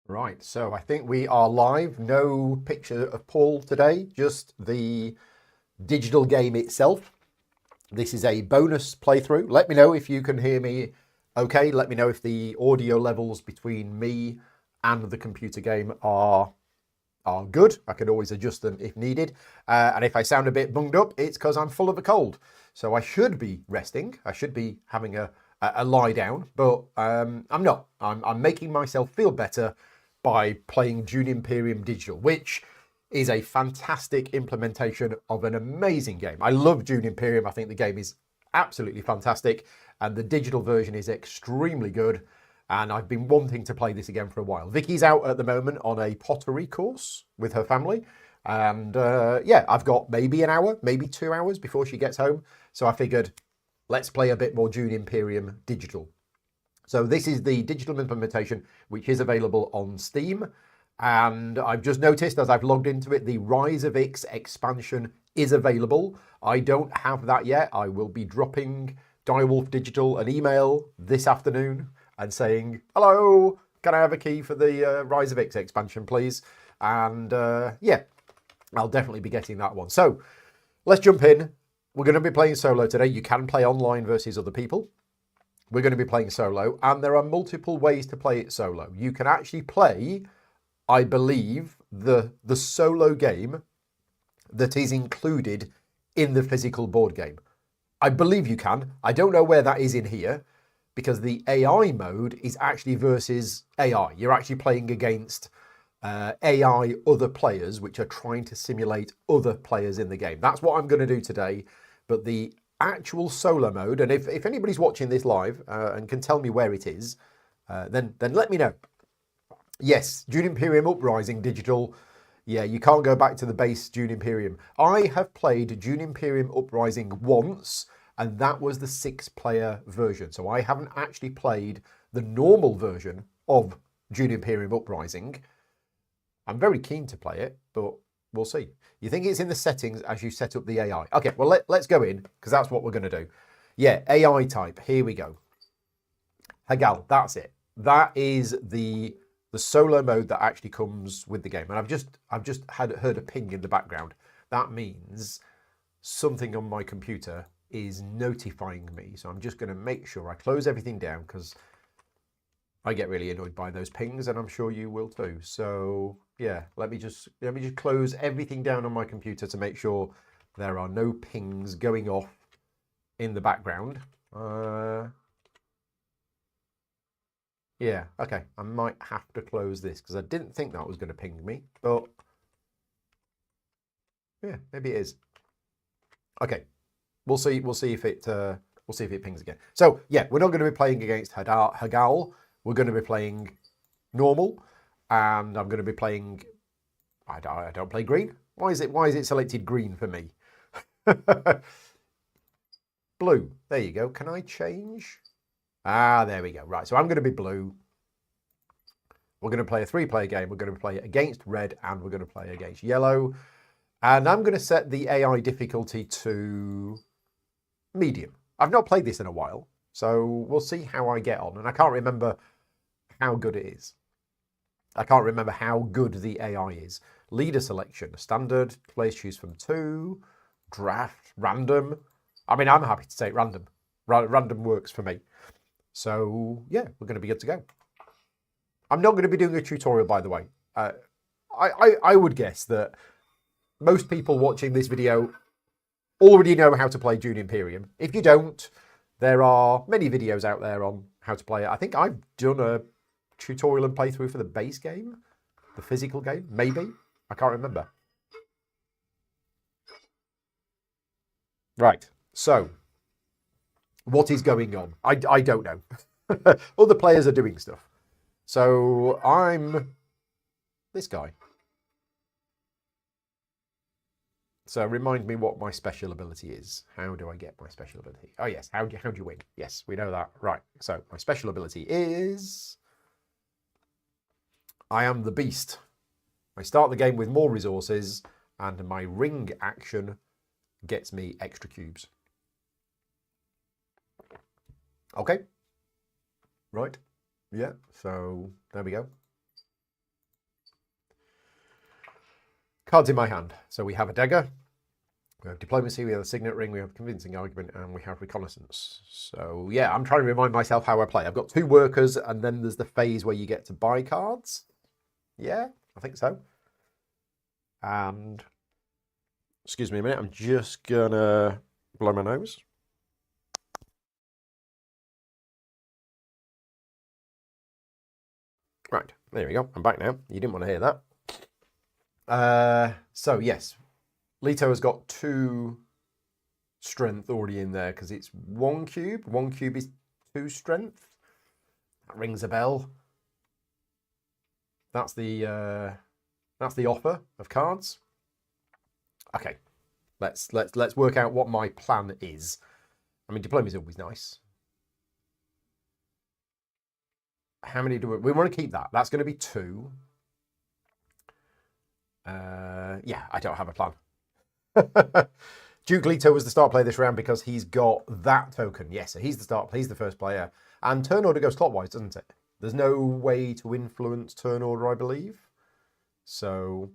Right, so I think we are live. No picture of Paul today, just the digital game itself. This is a bonus playthrough. Let me know if you can hear me okay. Let me know if the audio levels between me and the computer game are good. I can always adjust them if needed. And if I sound a bit bunged up, it's because I'm full of a cold. So I should be resting. I should be having a lie down, but I'm not. I'm making myself feel better by playing Dune Imperium Digital, which is a fantastic implementation of an amazing game. I love Dune Imperium. I think the game is absolutely fantastic, and the digital version is extremely good. And I've been wanting to play this again for a while. Vicky's out at the moment on a pottery course with her family. And yeah, I've got maybe an hour, maybe 2 hours before she gets home. So I figured, let's play a bit more Dune Imperium digital. So this is the digital implementation, which is available on Steam. And I've just noticed as I've logged into it, the Rise of Ix expansion is available. I don't have that yet. I will be dropping Direwolf Digital an email this afternoon and saying, hello, can I have a key for the Rise of Ix expansion, please? And yeah, I'll definitely be getting that one. So let's jump in. We're going to be playing solo today. You can play online versus other people. We're going to be playing solo, and there are multiple ways to play it solo. You can actually play, I believe, the solo game that is included in the physical board game. I believe you can. I don't know where that is in here, because the AI mode is actually versus AI. You're actually playing against AI other players, which are trying to simulate other players in the game. That's what I'm going to do today. But the actual solo mode, and if anybody's watching this live and can tell me where it is, then let me know. Yes, Dune Imperium Uprising digital. Yeah, you can't go back to the base Dune Imperium. I have played Dune Imperium Uprising once, and that was the 6-player version. So I haven't actually played the normal version of Dune Imperium Uprising. I'm very keen to play it, but we'll see. You think it's in the settings as you set up the AI? Okay, well, let's go in, because that's what we're going to do. Yeah, AI type. Here we go. Hagal, that's it. That is the solo mode that actually comes with the game. And I've just heard a ping in the background. That means something on my computer is notifying me. So I'm just going to make sure I close everything down, because I get really annoyed by those pings, and I'm sure you will too. So yeah, let me just close everything down on my computer to make sure there are no pings going off in the background. Yeah, okay. I might have to close this because I didn't think that was going to ping me, but yeah, maybe it is. Okay, we'll see. We'll see if it pings again. So yeah, we're not going to be playing against Hagal. We're going to be playing normal, and I'm going to be playing. I don't play green. Why is it selected green for me? Blue. There you go. Can I change? Ah, there we go. Right. So I'm going to be blue. We're going to play a 3-player game. We're going to play against red, and we're going to play against yellow. And I'm going to set the AI difficulty to medium. I've not played this in a while, so we'll see how I get on. And I can't remember how good it is. I can't remember how good the AI is. Leader selection, standard, players choose from 2, draft, random. I mean, I'm happy to take random. Random works for me. So yeah, we're going to be good to go. I'm not going to be doing a tutorial, by the way. I would guess that most people watching this video already know how to play Dune Imperium. If you don't, there are many videos out there on how to play it. I think I've done a tutorial and playthrough for the base game, the physical game, maybe. I can't remember. Right, so what is going on? I don't know. Other players are doing stuff. So I'm this guy. So remind me what my special ability is. How do I get my special ability? Oh yes, how do you win? Yes, we know that. Right. So my special ability is I am the beast. I start the game with more resources, and my ring action gets me extra cubes. Okay. Right. Yeah. So there we go. cards in my hand. So we have a dagger, we have diplomacy, we have a signet ring, we have convincing argument, and we have reconnaissance. So yeah, I'm trying to remind myself how I play. I've got 2 workers, and then there's the phase where you get to buy cards. Yeah, I think so. And excuse me a minute, I'm just gonna blow my nose. Right, there we go. I'm back now. You didn't want to hear that. So yes, Leto has got 2 strength already in there because it's 1 cube. 1 cube is 2 strength. That rings a bell. That's the offer of cards. Okay, let's work out what my plan is. I mean, diplomacy is always nice. How many do we want to keep that? That's going to be 2. Yeah, I don't have a plan. Duke Leto was the start player this round because he's got that token. Yes, so he's the first player. And turn order goes clockwise, doesn't it? There's no way to influence turn order, I believe. So,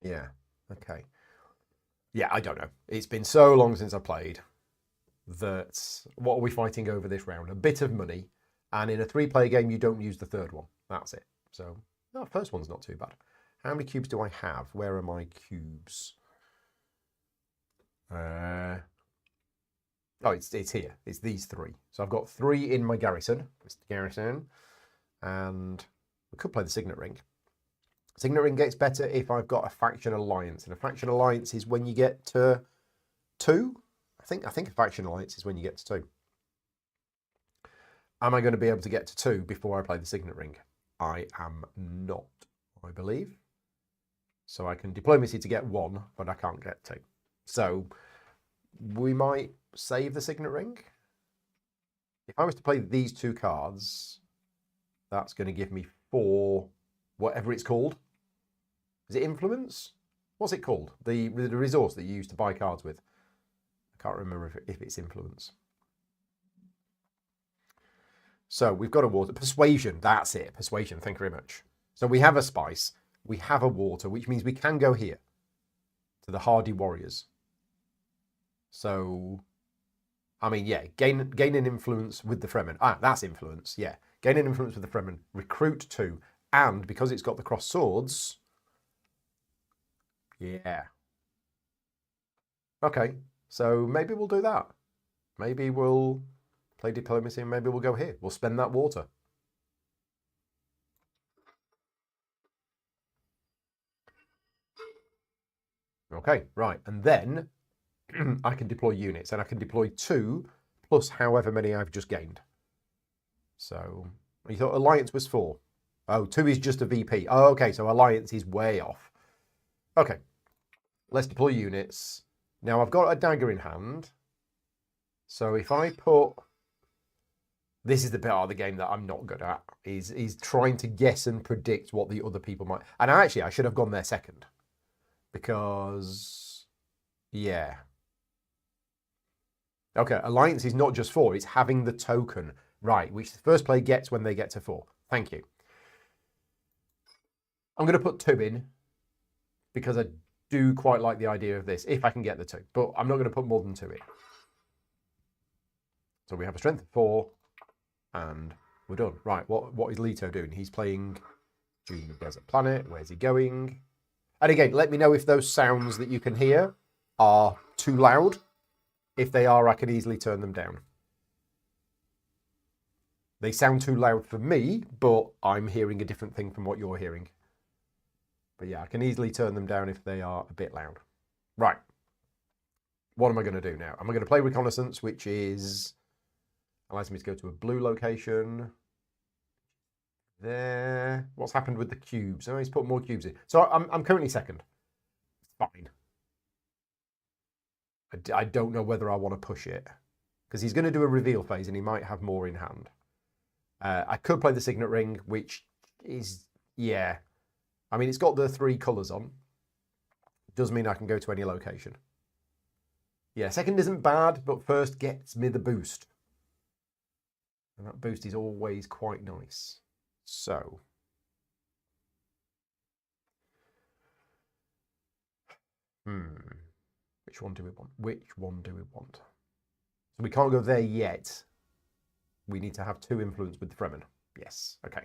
yeah, okay. Yeah, I don't know. It's been so long since I played that what are we fighting over this round? A bit of money. And in a 3-player game, you don't use the 3rd one. That's it. So, no, first one's not too bad. How many cubes do I have? Where are my cubes? Oh, it's here. It's these 3. So I've got 3 in my garrison. And we could play the signet ring. Signet ring gets better if I've got a faction alliance. And a faction alliance is when you get to 2. I think a faction alliance is when you get to 2. Am I going to be able to get to 2 before I play the signet ring? I am not, I believe. So I can diplomacy to get 1, but I can't get 2. So we might save the signet ring. If I was to play these 2 cards, that's going to give me 4, whatever it's called. Is it influence? What's it called? The resource that you use to buy cards with. I can't remember if it's influence. So we've got a water. Persuasion, that's it. Persuasion, thank you very much. So we have a spice. We have a water, which means we can go here to the hardy warriors. So, I mean, yeah, gain an influence with the Fremen. Ah, that's influence, yeah. Gain an influence with the Fremen. Recruit 2. And because it's got the crossed swords, yeah. Okay, so maybe we'll do that. Maybe we'll play diplomacy and maybe we'll go here. We'll spend that water. Okay, right. And then I can deploy units and I can deploy 2 plus however many I've just gained. So you thought alliance was 4. Oh, 2 is just a VP. Oh, okay, so alliance is way off. Okay, let's deploy units. Now I've got a dagger in hand. So if I put... This is the bit of the game that I'm not good at, is trying to guess and predict what the other people might... And actually, I should have gone there second. Because, yeah. Okay, alliance is not just 4, it's having the token, right, which the first player gets when they get to 4. Thank you. I'm going to put 2 in, because I do quite like the idea of this, if I can get the 2. But I'm not going to put more than 2 in. So we have a strength of 4. And we're done. Right, what is Leto doing? He's playing Dune of Desert Planet. Where's he going? And again, let me know if those sounds that you can hear are too loud. If they are, I can easily turn them down. They sound too loud for me, but I'm hearing a different thing from what you're hearing. But yeah, I can easily turn them down if they are a bit loud. Right. What am I going to do now? Am I going to play Reconnaissance, which is... allows me to go to a blue location. There. What's happened with the cubes? Oh, he's put more cubes in. So I'm currently second. Fine. I don't know whether I want to push it. Because he's going to do a reveal phase and he might have more in hand. I could play the signet ring, which is, yeah. I mean, it's got the 3 colours on. Does mean I can go to any location. Yeah, second isn't bad, but first gets me the boost. And that boost is always quite nice. So, Which one do we want? Which one do we want? So we can't go there yet. We need to have 2 influence with the Fremen. Yes, okay.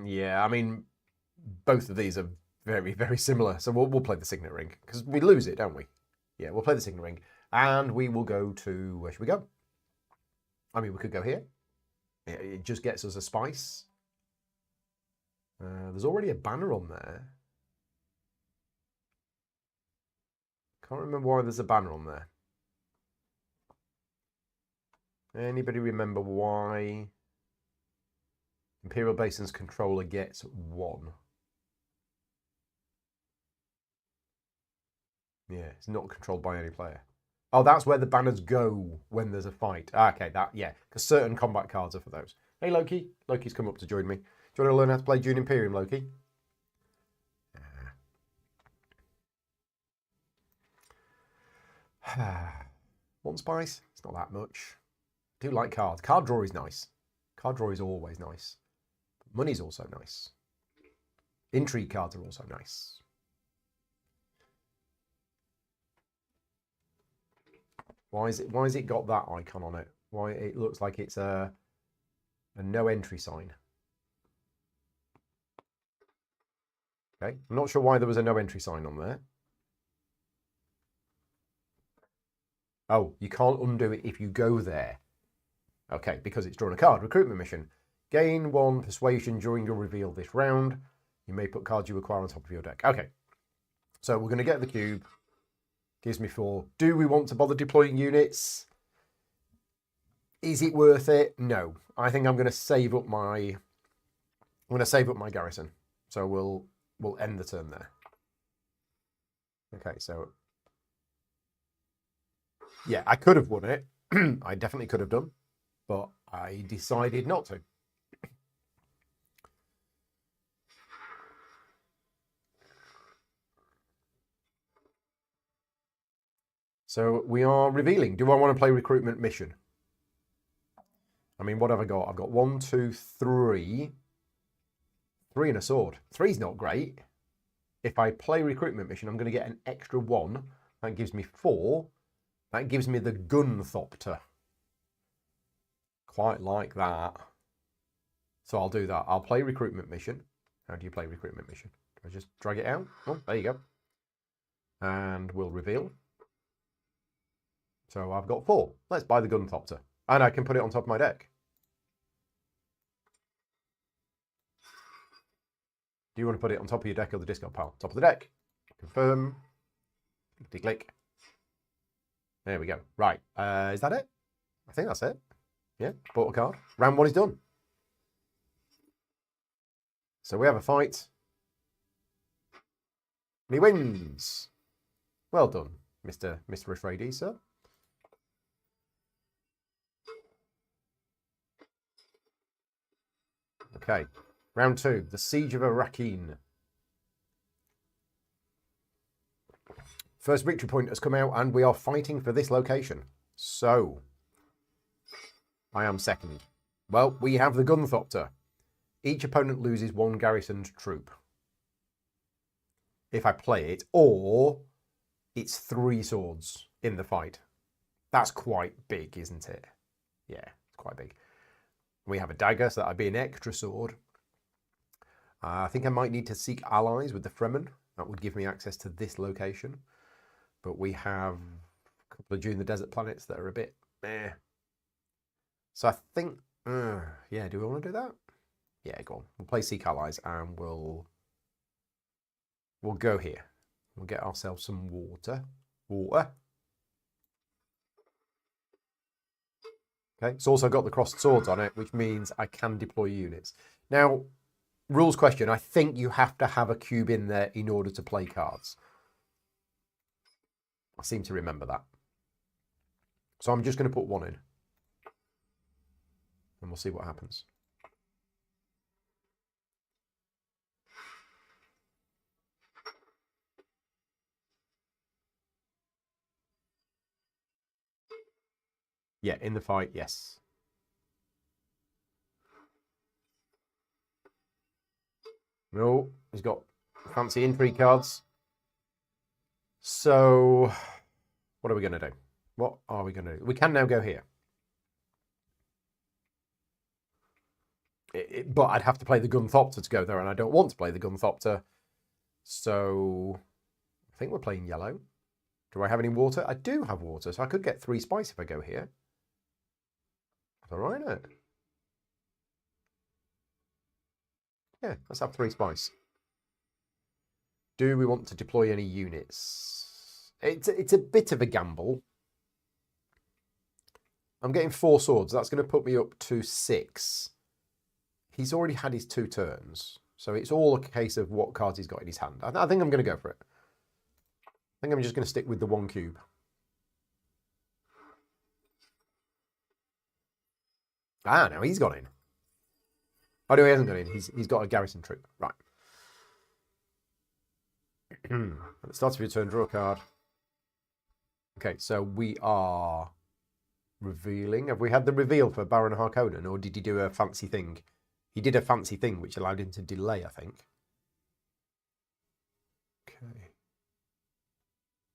Yeah, I mean, both of these are very, very similar. So we'll play the Signet Ring, because we lose it, don't we? Yeah, we'll play the Signet Ring. And we will go to... Where should we go? I mean, we could go here. It just gets us a spice. There's already a banner on there. Can't remember why there's a banner on there. Anybody remember why Imperial Basin's controller gets 1? Yeah, it's not controlled by any player. Oh, that's where the banners go when there's a fight. Okay, yeah, because certain combat cards are for those. Hey, Loki. Loki's come up to join me. Do you want to learn how to play Dune Imperium, Loki? One spice? It's not that much. I do like cards. Card draw is nice. Card draw is always nice. Money's also nice. Intrigue cards are also nice. Why is it got that icon on it? Why it looks like it's a no entry sign. Okay, I'm not sure why there was a no entry sign on there. Oh, you can't undo it if you go there. Okay, because it's drawn a card. Recruitment mission. Gain 1 persuasion during your reveal this round. You may put cards you acquire on top of your deck. Okay, so we're going to get the cube. Gives me 4. Do we want to bother deploying units? Is it worth it? No. I think I'm going to save up my garrison. So we'll end the turn there. Okay, so yeah, I could have won it. I definitely could have done, but I decided not to. So we are revealing. Do I want to play recruitment mission? I mean, what have I got? I've got 1, 2, 3. 3 and a sword. 3's not great. If I play recruitment mission, I'm going to get an extra 1. That gives me 4. That gives me the Gunthopter. Quite like that. So I'll do that. I'll play recruitment mission. How do you play recruitment mission? Do I just drag it out? Oh, there you go. And we'll reveal. So I've got 4. Let's buy the Gunthopter. And I can put it on top of my deck. Do you want to put it on top of your deck or the discard pile? Top of the deck. Confirm. Click. There we go. Right. Is that it? I think that's it. Yeah. Bought a card. Round 1 is done. So we have a fight. And he wins. Well done, Mr. Atreides, sir. Okay. Round 2. The Siege of Arrakeen. First victory point has come out and we are fighting for this location. So, I am second. Well, we have the Gunthopter. Each opponent loses 1 garrisoned troop. If I play it, or it's 3 swords in the fight. That's quite big, isn't it? Yeah, it's quite big. We have a dagger, so that'd be an extra sword. I think I might need to seek allies with the Fremen. That would give me access to this location. But we have a couple of Dune the Desert planets that are a bit meh. So I think, yeah, do we want to do that? Yeah, go on. We'll play Seek Allies and we'll go here. We'll get ourselves some water. Okay, it's also got the crossed swords on it, which means I can deploy units. Now, rules question. I think you have to have a cube in there in order to play cards. I seem to remember that. So I'm just going to put 1 in. And we'll see what happens. Yeah, in the fight, yes. No, he's got fancy intrigue cards. So, what are we going to do? What are we going to do? We can now go here. But I'd have to play the Gunthopter to go there, and I don't want to play the Gunthopter. So, I think we're playing yellow. Do I have any water? I do have water, so I could get 3 spice if I go here. That's all right, isn't it? Yeah, let's have 3 spice. Do we want to deploy any units? It's a bit of a gamble. I'm getting 4 swords. That's going to put me up to 6. He's already had his 2 turns. So it's all a case of what cards he's got in his hand. I think I'm going to go for it. I think I'm just going to stick with the 1 cube. Ah, now he's got in. Oh, no, he hasn't got in. He's got a garrison troop. Right. At the start of your turn, draw a card. Okay, so we are revealing. Have we had the reveal for Baron Harkonnen, or did he do a fancy thing? He did a fancy thing which allowed him to delay, I think. Okay.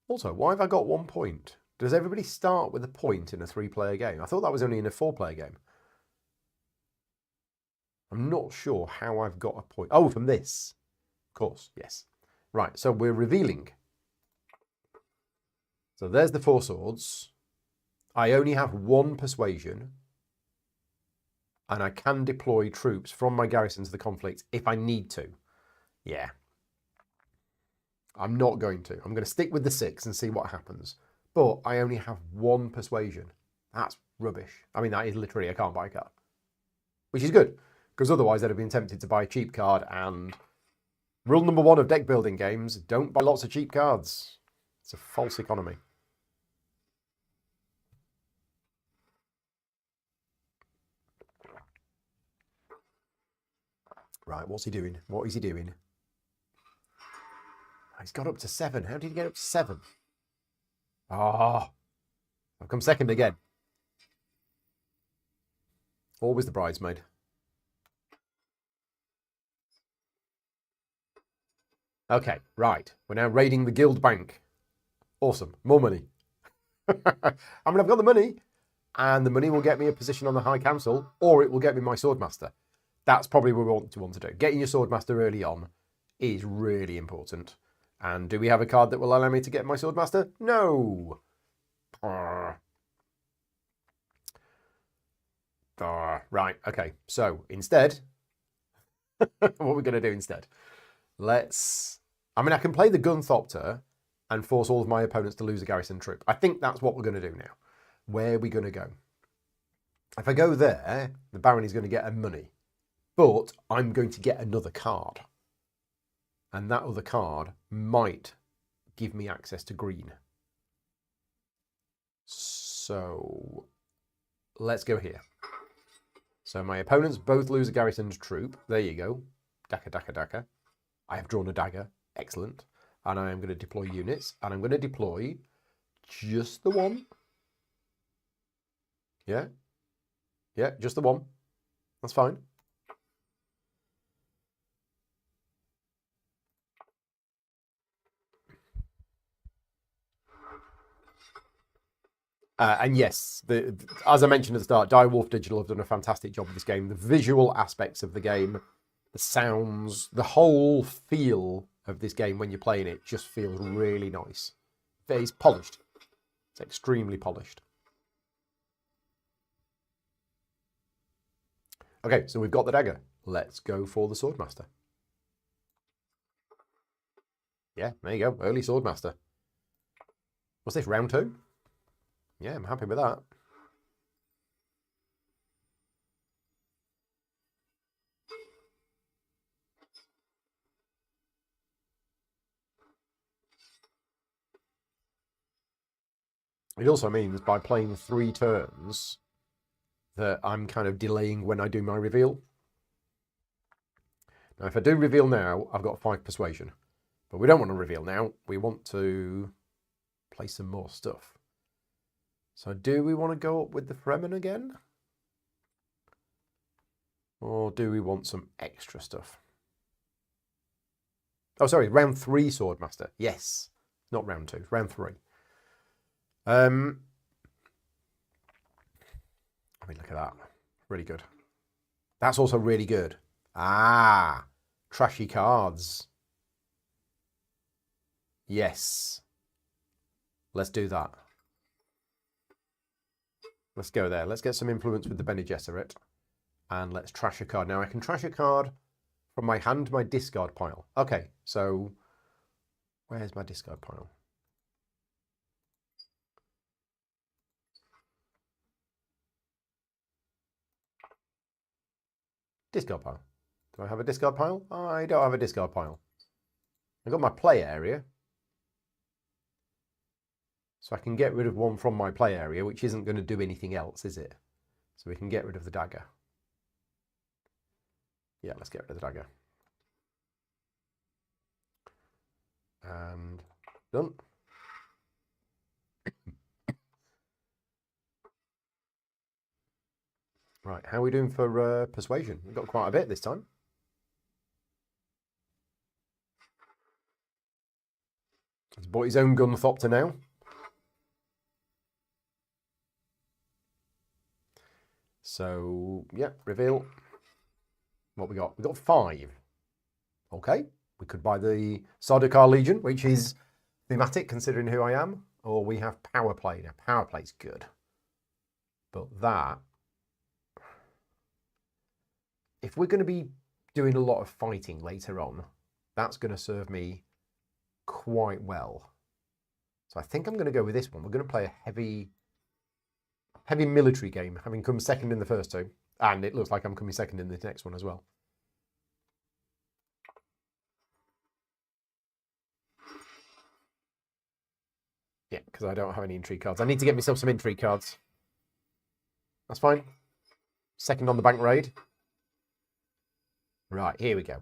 Also, why have I got 1 point? Does everybody start with a point in a 3-player game? I thought that was only in a 4-player game. I'm not sure how I've got a point. Oh, from this. Of course, yes. Right, so we're revealing. So there's the 4 swords. I only have 1 persuasion. And I can deploy troops from my garrison to the conflict if I need to. Yeah. I'm not going to. I'm going to stick with the 6 and see what happens. But I only have 1 persuasion. That's rubbish. I mean, that is literally a can't buy card. Which is good. Because otherwise I'd have been tempted to buy a cheap card. And rule number 1 of deck building games, don't buy lots of cheap cards. It's a false economy. Right, what's he doing? What is he doing? He's got up to 7. How did he get up to 7? Ah, I've come second again. Always the bridesmaid. Okay, right. We're now raiding the guild bank. Awesome. More money. I mean, I've got the money, and the money will get me a position on the High Council, or it will get me my Swordmaster. That's probably what we want to do. Getting your Swordmaster early on is really important. And do we have a card that will allow me to get my Swordmaster? No. Right, okay. So instead, what we're going to do instead, I mean, I can play the Gunthopter and force all of my opponents to lose a garrison troop. I think that's what we're going to do now. Where are we going to go? If I go there, the Baron is going to get a money. But I'm going to get another card. And that other card might give me access to green. So let's go here. So my opponents both lose a garrisoned troop. There you go. Daka, daka, daka. I have drawn a dagger. Excellent. And I am going to deploy units. And I'm going to deploy just the 1. Yeah. Yeah, just the 1. That's fine. And yes, as I mentioned at the start, Direwolf Digital have done a fantastic job with this game. The visual aspects of the game, the sounds, the whole feel of this game when you're playing it just feels really nice. It's polished. It's extremely polished. Okay, so we've got the dagger. Let's go for the Swordmaster. Yeah, there you go. Early Swordmaster. What's this, round 2? Yeah, I'm happy with that. It also means by playing 3 turns that I'm kind of delaying when I do my reveal. Now, if I do reveal now, I've got 5 persuasion. But we don't want to reveal now. We want to play some more stuff. So do we want to go up with the Fremen again? Or do we want some extra stuff? Oh, sorry, round 3 Swordmaster. Yes, not round 2, round 3. I mean, look at that. Really good. That's also really good. Ah, trashy cards. Yes. Let's do that. Let's go there. Let's get some influence with the Bene Gesserit. And let's trash a card. Now, I can trash a card from my hand to my discard pile. Okay, so where's my discard pile? Discard pile. Do I have a discard pile? I don't have a discard pile. I've got my play area. So I can get rid of one from my play area, which isn't going to do anything else, is it? So we can get rid of the dagger. Yeah, let's get rid of the dagger. And done. Right, how are we doing for persuasion? We've got quite a bit this time. He's bought his own Gunthopter now. So, yeah, reveal. What we got? We got 5. Okay, we could buy the Sardaukar Legion, which is thematic considering who I am, or we have Power Play. Now, Power Play's good, but that, if we're going to be doing a lot of fighting later on, that's going to serve me quite well. So I think I'm going to go with this one. We're going to play a heavy military game, having come second in the first 2, and it looks like I'm coming second in the next one as well. Yeah, because I don't have any intrigue cards. I need to get myself some intrigue cards. That's fine. Second on the bank raid. Right, here we go.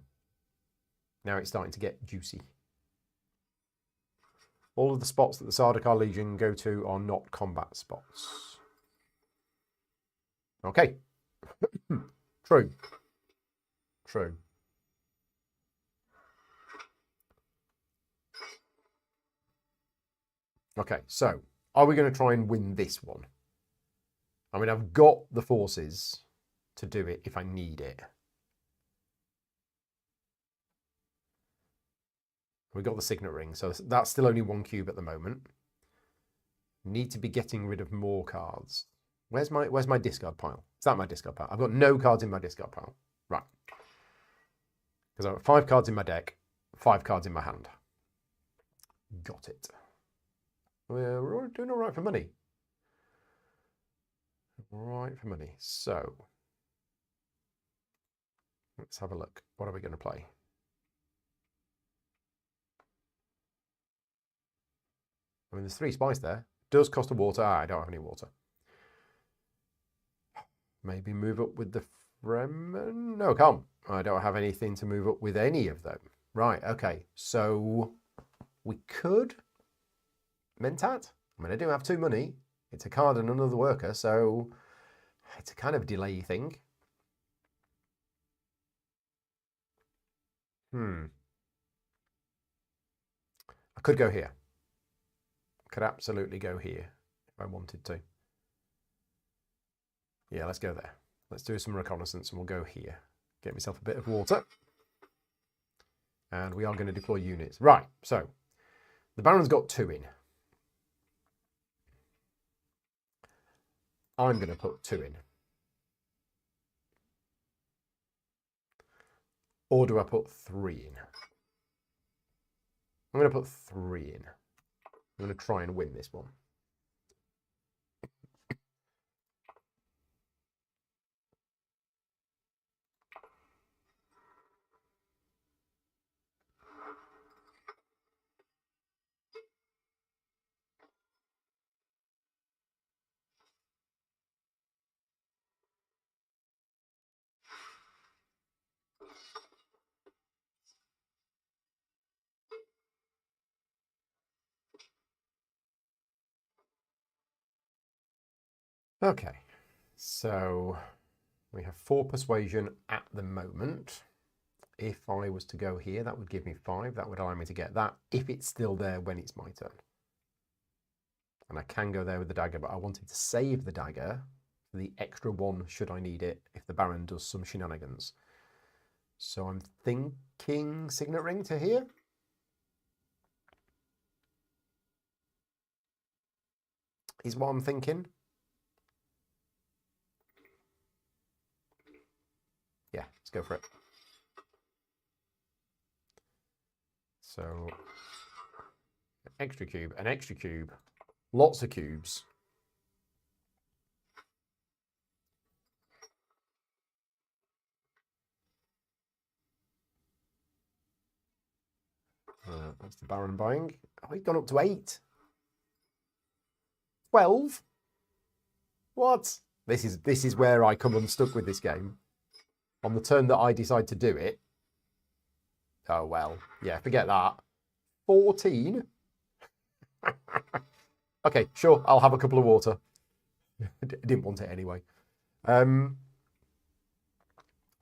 Now it's starting to get juicy. All of the spots that the Sardaukar Legion go to are not combat spots. Okay. True. True. Okay, so are we going to try and win this one? I mean, I've got the forces to do it if I need it. We've got the signet ring, so that's still only 1 cube at the moment. Need to be getting rid of more cards. Where's my discard pile? Is that my discard pile? I've got no cards in my discard pile. Right. Because I've got 5 cards in my deck, 5 cards in my hand. Got it. We're doing all right for money. All right for money. So, let's have a look. What are we going to play? I mean, there's 3 spice there. Does cost a water. I don't have any water. Maybe move up with the Fremen? No, can't. I don't have anything to move up with any of them. Right, okay. So we could Mentat. I mean, I do have 2 money. It's a card and another worker, so it's a kind of delay thing. I could go here. Could absolutely go here if I wanted to. Yeah, let's go there. Let's do some reconnaissance and we'll go here. Get myself a bit of water. And we are going to deploy units. Right, so the Baron's got 2 in. I'm going to put 2 in. Or do I put 3 in? I'm going to put 3 in. I'm going to try and win this one. Okay, so we have 4 persuasion at the moment. if I was to go here, that would give me 5. That would allow me to get that if it's still there when it's my turn. And I can go there with the dagger, but I wanted to save the dagger for the extra 1 should I need it if the Baron does some shenanigans. So I'm thinking Signet Ring to here. Is what I'm thinking. Yeah, let's go for it. So, an extra cube, lots of cubes. That's the Baron buying. Oh, he's gone up to 8. 12? What? This is where I come unstuck with this game. On the turn that I decide to do it. Oh, well. Yeah, forget that. 14? Okay, sure. I'll have a couple of water. I didn't want it anyway. So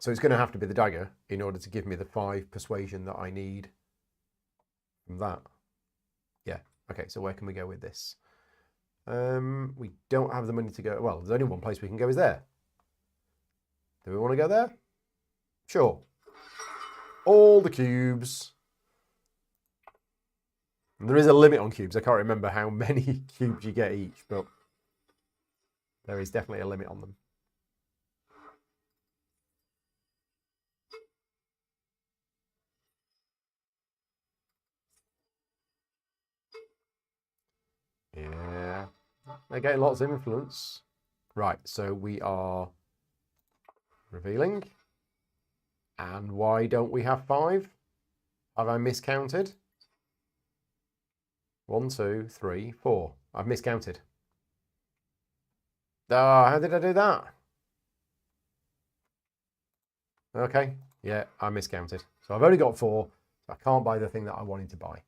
it's going to have to be the dagger in order to give me the 5 persuasion that I need from that. Yeah. Okay, so where can we go with this? We don't have the money to go. Well, there's only one place we can go is there. Do we want to go there? Sure. All the cubes. And there is a limit on cubes. I can't remember how many cubes you get each, but there is definitely a limit on them. Yeah. They're getting lots of influence. Right, so we are revealing. And why don't we have 5? Have I miscounted? 1, 2, 3, 4. I've miscounted. Oh, how did I do that? Okay, yeah, I miscounted. So I've only got 4. So I can't buy the thing that I wanted to buy.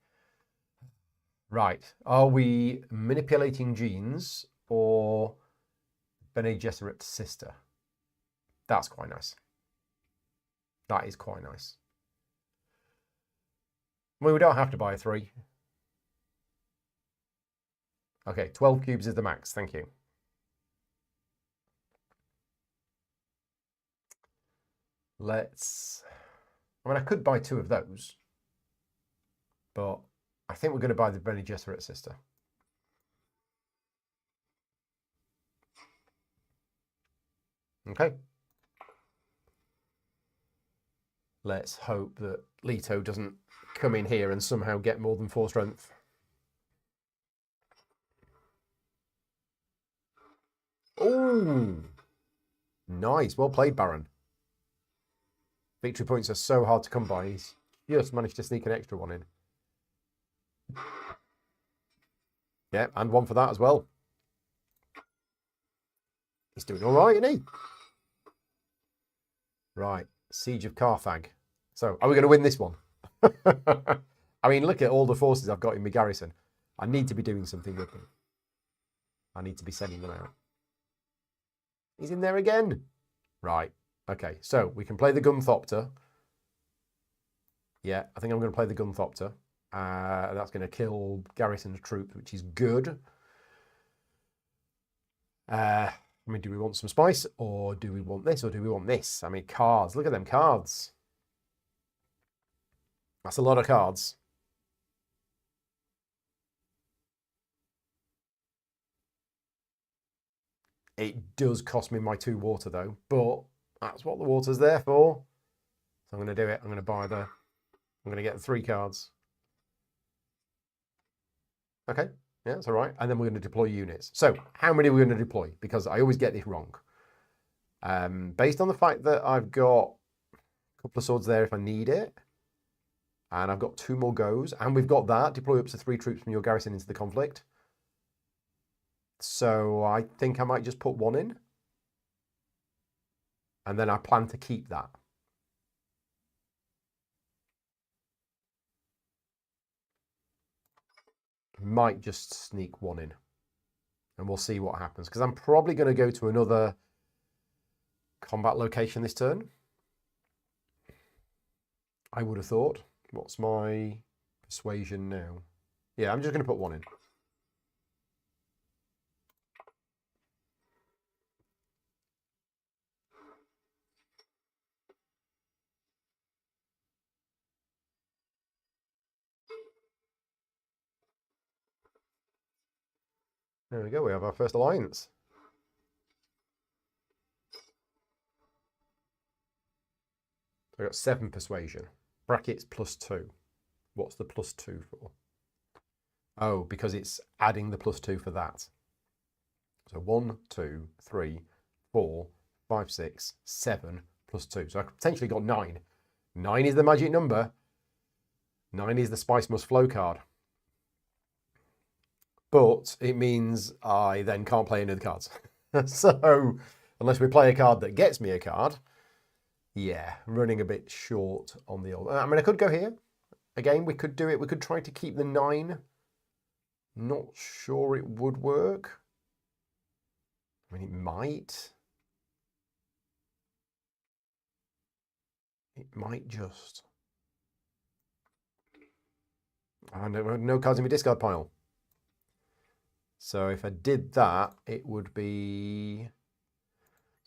Right, are we manipulating genes or Bene Gesserit's sister? That's quite nice. That is quite nice. Well, we don't have to buy a 3. Okay, 12 cubes is the max. Thank you. I mean, I could buy 2 of those, but I think we're going to buy the Bene Gesserit sister. Okay. Let's hope that Leto doesn't come in here and somehow get more than 4 strength. Oh, nice. Well played, Baron. Victory points are so hard to come by. He's just managed to sneak an extra 1 in. Yeah, and 1 for that as well. He's doing all right, isn't he? Right, Siege of Carthage. So, are we going to win this one? I mean, look at all the forces I've got in my garrison. I need to be doing something with them. I need to be sending them out. He's in there again. Right, okay. So, we can play the Gunthopter. Yeah, I think I'm going to play the Gunthopter. That's going to kill garrison's troops, which is good. I mean, do we want some spice, or do we want this, or do we want this? I mean, cards. Look at them cards. That's a lot of cards. It does cost me my 2 water, though, but that's what the water's there for. So I'm going to do it. I'm going to buy I'm going to get 3 cards. Okay. Yeah, that's all right. And then we're going to deploy units. So how many are we going to deploy? Because I always get this wrong. Based on the fact that I've got a couple of swords there if I need it, and I've got 2 more goes, and we've got that, deploy up to 3 troops from your garrison into the conflict. So I think I might just put 1 in. And then I plan to keep that. Might just sneak 1 in. And we'll see what happens. Because I'm probably going to go to another combat location this turn. I would have thought. What's my persuasion now? Yeah, I'm just going to put 1 in. There we go, we have our first alliance. I got 7 persuasion. Brackets +2. What's the +2 for? Oh, because it's adding the +2 for that. So 1, 2, 3, 4, 5, 6, 7 +2. So I potentially got 9. 9 is the magic number. 9 is the Spice Must Flow card. But it means I then can't play any of the cards. So unless we play a card that gets me a card, yeah, running a bit short on the old. I mean, I could go here. Again, we could do it. We could try to keep the 9. Not sure it would work. I mean, it might. It might just. I no cards in my discard pile. So if I did that, it would be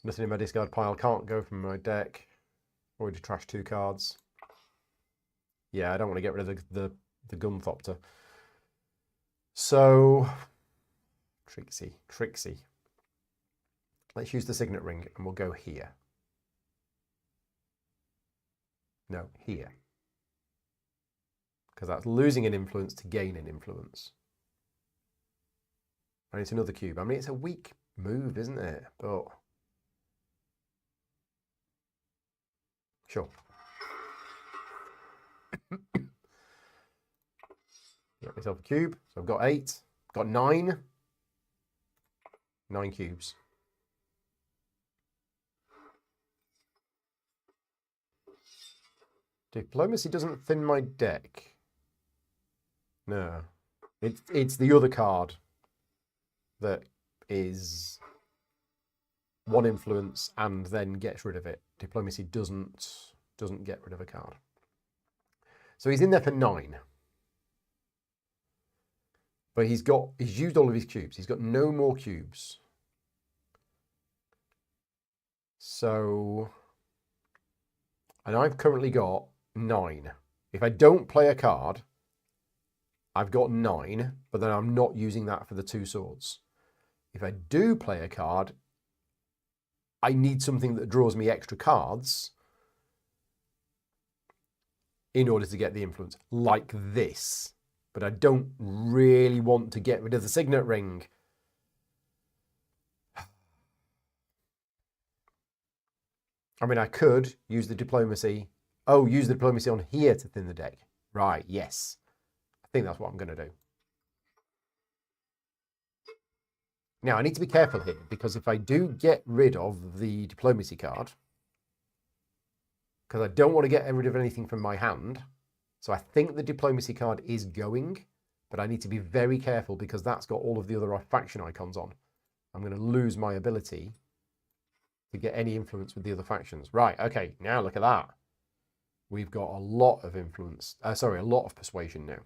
nothing in my discard pile. Can't go from my deck. Already trashed 2 cards. Yeah, I don't want to get rid of the Gunthopter. So, tricksy. Let's use the Signet Ring and we'll go here. No, here. Because that's losing an influence to gain an influence. And it's another cube. I mean, it's a weak move, isn't it? But sure. Get myself a cube. So I've got 8. Got 9. 9 cubes. Diplomacy doesn't thin my deck. No. It's the other card that is 1 influence and then gets rid of it. Diplomacy doesn't get rid of a card. So he's in there for 9. But he's used all of his cubes. He's got no more cubes. So, and I've currently got 9. If I don't play a card, I've got 9, but then I'm not using that for the 2 swords. If I do play a card, I need something that draws me extra cards in order to get the influence, like this. But I don't really want to get rid of the Signet Ring. I mean, I could use the Diplomacy. Oh, use the Diplomacy on here to thin the deck. Right, yes. I think that's what I'm going to do. Now, I need to be careful here, because if I do get rid of the Diplomacy card, because I don't want to get rid of anything from my hand, so I think the Diplomacy card is going, but I need to be very careful because that's got all of the other faction icons on. I'm going to lose my ability to get any influence with the other factions. Right, okay, now look at that. We've got a lot of influence, a lot of persuasion now.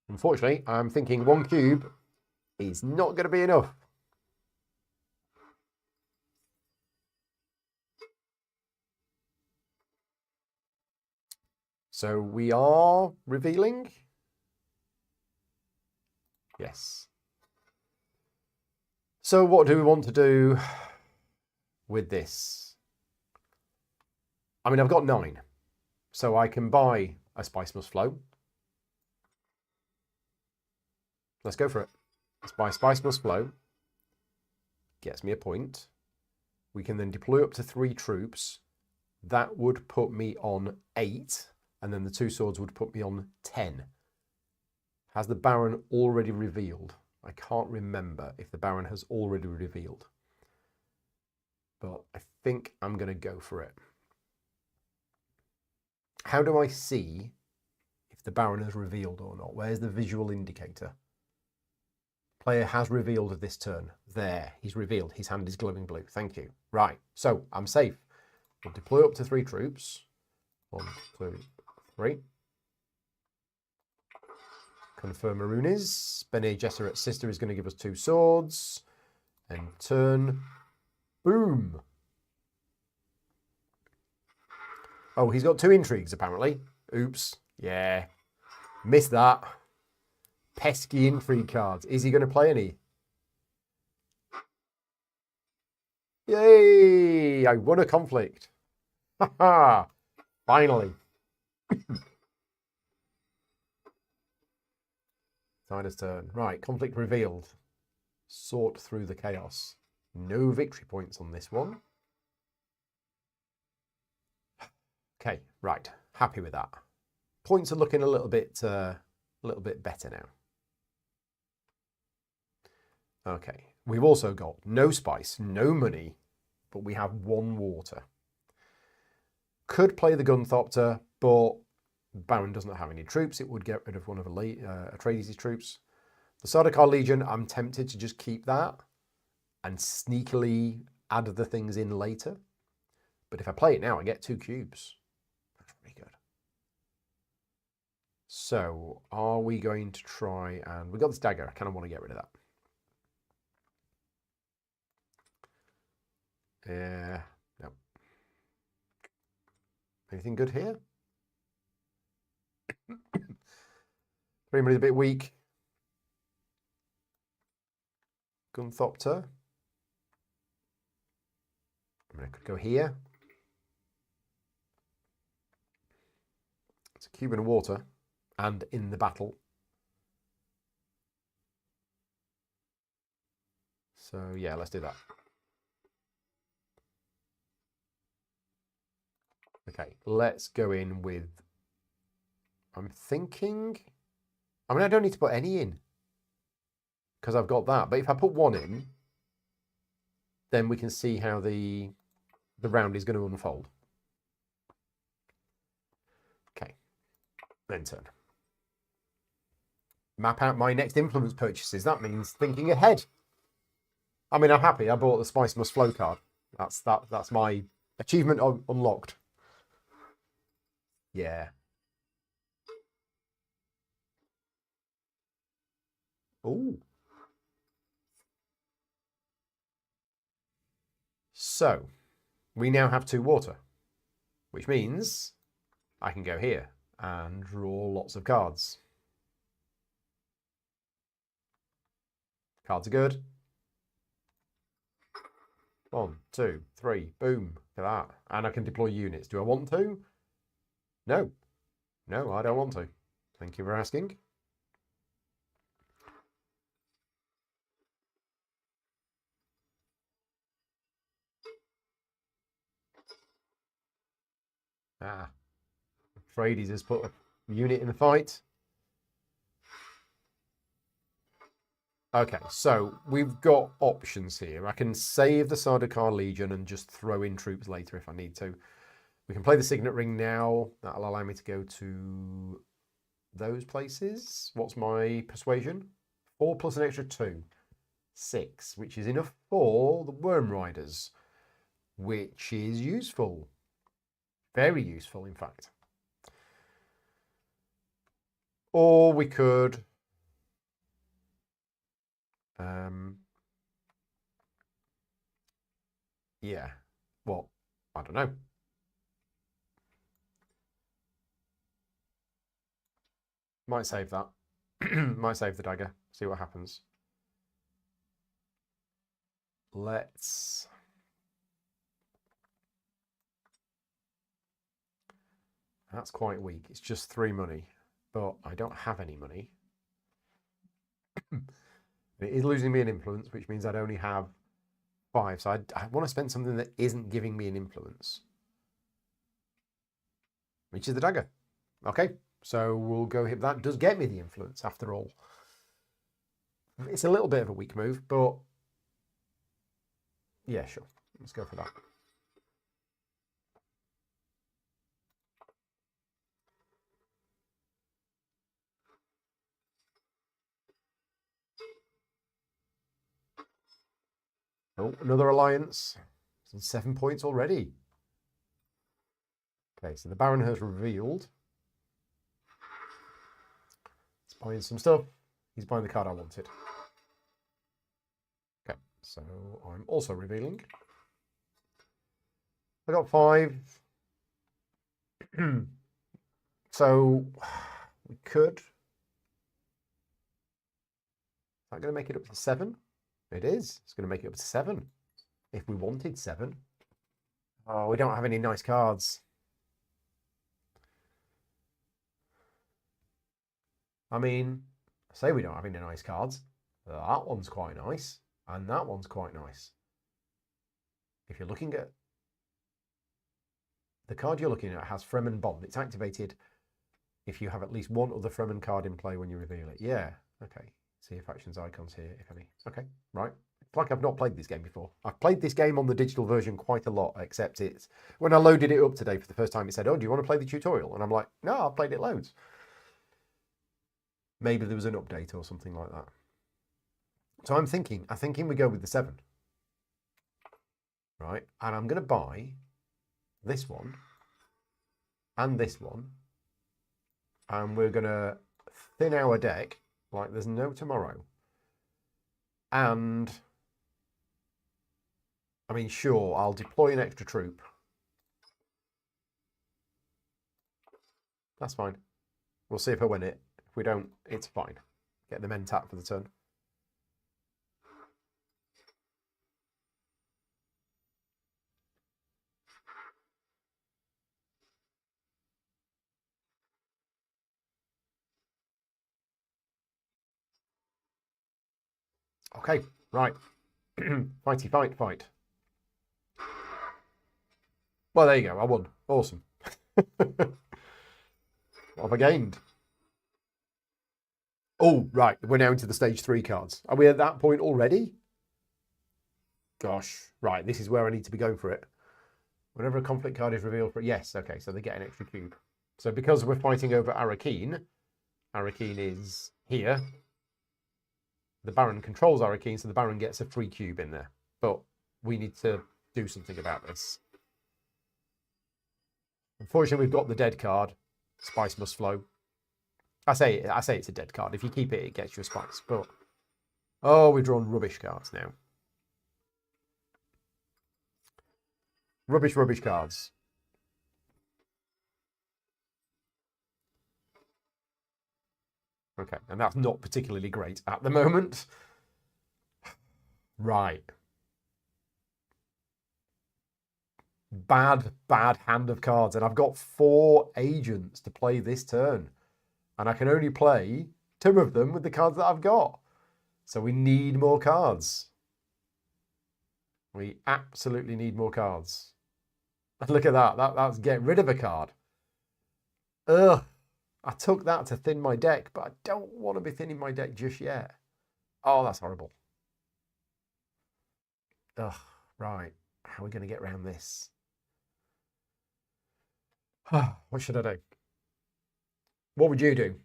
Unfortunately, I'm thinking 1 cube is not going to be enough. So we are revealing. Yes. So what do we want to do with this? I mean, I've got 9. So I can buy a Spice Must Flow. Let's go for it. Let's buy Spice Must Flow. Gets me a point. We can then deploy up to 3 troops. That would put me on 8. And then the 2 swords would put me on 10. Has the Baron already revealed? I can't remember if the Baron has already revealed. But I think I'm going to go for it. How do I see if the Baron has revealed or not? Where's the visual indicator? Player has revealed this turn. There, he's revealed. His hand is glowing blue. Thank you. Right, so I'm safe. We'll deploy up to 3 troops. 1, 2, 3. Confirm Maroonies. Bene Gesserit's sister is going to give us 2 swords. And turn. Boom. Oh, he's got 2 intrigues, apparently. Oops. Yeah. Missed that. Pesky intrigue cards. Is he going to play any? Yay! I won a conflict. Haha! Finally. Sider's turn. Right, conflict revealed. Sort through the chaos. No victory points on this one. Okay, right. Happy with that. Points are looking a little bit better now. Okay, we've also got no spice, no money, but we have 1 water. Could play the Gunthopter, but Baron doesn't have any troops. It would get rid of one of Atreides' troops. The Sardaukar Legion, I'm tempted to just keep that and sneakily add the things in later. But if I play it now, I get 2 cubes. That's pretty good. So, are we going to try and... We got this dagger. I kind of want to get rid of that. No. Anything good here? 3 money's a bit weak. Gunthopter. I mean, I could go here. It's a cube and a water. And in the battle. So, yeah, let's do that. Okay, let's go in with... I'm thinking... I mean, I don't need to put any in. Because I've got that. But if I put 1 in, then we can see how the round is going to unfold. Okay. Then turn. Map out my next influence purchases. That means thinking ahead. I mean, I'm happy. I bought the Spice Must Flow card. That's my achievement unlocked. Yeah. Ooh. So, we now have 2 water, which means I can go here and draw lots of cards. Cards are good. 1, 2, 3, boom. Look at that. And I can deploy units. Do I want to? No. No, I don't want to. Thank you for asking. Atreides has put a unit in the fight. Okay, so we've got options here. I can save the Sardaukar Legion and just throw in troops later if I need to. We can play the Signet Ring now. That'll allow me to go to those places. What's my persuasion? 4 plus an extra 2. 6, which is enough for the Worm Riders, which is useful. Very useful, in fact. Or we could... yeah. Well, I don't know. Might save that. Might save the dagger. See what happens. Let's... That's quite weak. It's just 3 money. But I don't have any money. It is losing me an influence, which means I'd only have 5. So I want to spend something that isn't giving me an influence. Which is the dagger. Okay, so we'll go hit that. Does get me the influence after all. It's a little bit of a weak move, but yeah, sure. Let's go for that. Oh, another alliance. It's on 7 points already. Okay, so the Baron has revealed. He's buying some stuff. He's buying the card I wanted. Okay, so I'm also revealing. I got 5. So we could. Is that going to make it up to 7? It is. It's going to make it up to 7. If we wanted 7. Oh, we don't have any nice cards. I mean, I say we don't have any nice cards. That one's quite nice. And that one's quite nice. If you're looking at... The card you're looking at has Fremen Bond. It's activated if you have at least one other Fremen card in play when you reveal it. Yeah, okay. See if actions icons here, if any. Okay, right. It's like I've not played this game before. I've played this game on the digital version quite a lot, except it's... When I loaded it up today for the first time, it said, oh, do you want to play the tutorial? And I'm like, no, I've played it loads. Maybe there was an update or something like that. So I'm thinking we go with the 7. Right, and I'm going to buy this one and this one. And we're going to thin our deck like there's no tomorrow. And, I mean, sure, I'll deploy an extra troop. That's fine. We'll see if I win it. If we don't, it's fine. Get the men tap for the turn. Okay, right. Fighty fight, fight. Well, there you go. I won. Awesome. What have I gained? Oh, right. We're now into the stage 3 cards. Are we at that point already? Gosh. Right. This is where I need to be going for it. Whenever a conflict card is revealed for... Yes. Okay. So they get an extra cube. So because we're fighting over Arakeen, Arakeen is here. The Baron controls Arakeen, so the Baron gets a free cube in there. But we need to do something about this. Unfortunately, we've got the dead card. Spice must flow. I say it's a dead card. If you keep it, it gets you a spice. But oh, we've drawn rubbish cards now. Rubbish cards. Okay, and that's not particularly great at the moment. Right. Bad hand of cards. And I've got 4 agents to play this turn. And I can only play 2 of them with the cards that I've got. So we need more cards. We absolutely need more cards. Look at that. That's get rid of a card. Ugh. I took that to thin my deck, but I don't want to be thinning my deck just yet. Oh, that's horrible. Ugh. Right. How are we going to get around this? What should I do? What would you do?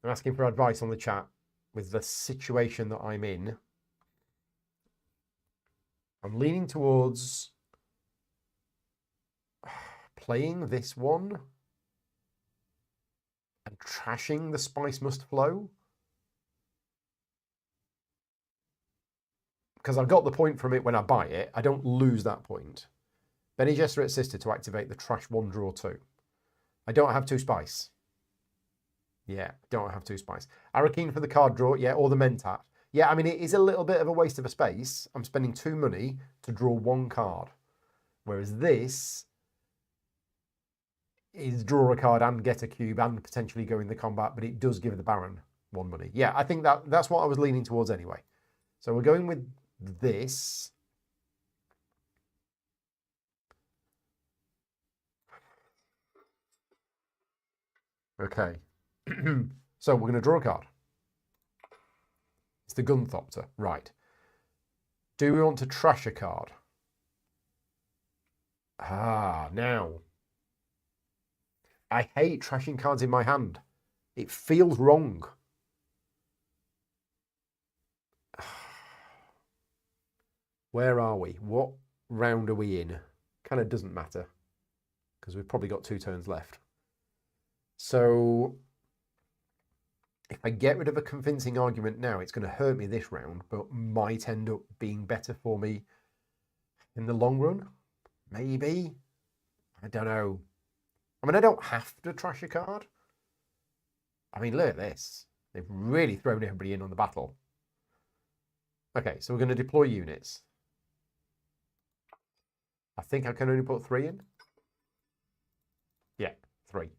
I'm asking for advice on the chat with the situation that I'm in. I'm leaning towards playing this one and trashing the Spice Must Flow. Because I've got the point from it when I buy it. I don't lose that point. Bene Gesserit Sister to activate the trash 1, draw 2. I don't have 2 spice. Yeah, don't have 2 spice. Arakeen for the card draw, yeah, or the Mentat. Yeah, I mean, it is a little bit of a waste of a space. I'm spending 2 money to draw 1 card. Whereas this is draw a card and get a cube and potentially go in the combat, but it does give the Baron 1 money. Yeah, I think that's what I was leaning towards anyway. So we're going with this. Okay. So we're going to draw a card. It's the Gunthopter. Right. Do we want to trash a card? Now. I hate trashing cards in my hand. It feels wrong. Where are we? What round are we in? Kind of doesn't matter because we've probably got 2 turns left. So if I get rid of a convincing argument now, it's going to hurt me this round, but might end up being better for me in the long run. Maybe. I don't know. I mean, I don't have to trash a card. I mean, look at this. They've really thrown everybody in on the battle. Okay, so we're going to deploy units. I think I can only put 3 in. Yeah, 3.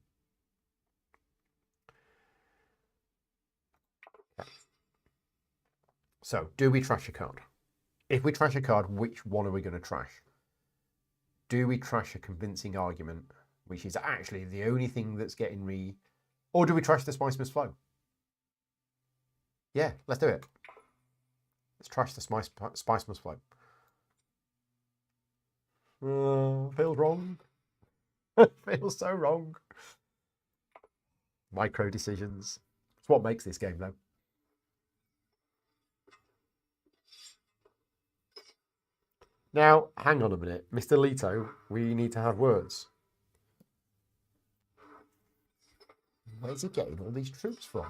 Okay. So, do we trash a card? If we trash a card, which one are we going to trash? Do we trash a convincing argument, which is actually the only thing that's getting me... Or do we trash the Spice Must Flow? Yeah, let's do it. Let's trash the Spice Must Flow. Feels wrong. Feels so wrong. Micro decisions. It's what makes this game, though. Now, hang on a minute. Mr. Leto, we need to have words. Where's he getting all these troops from?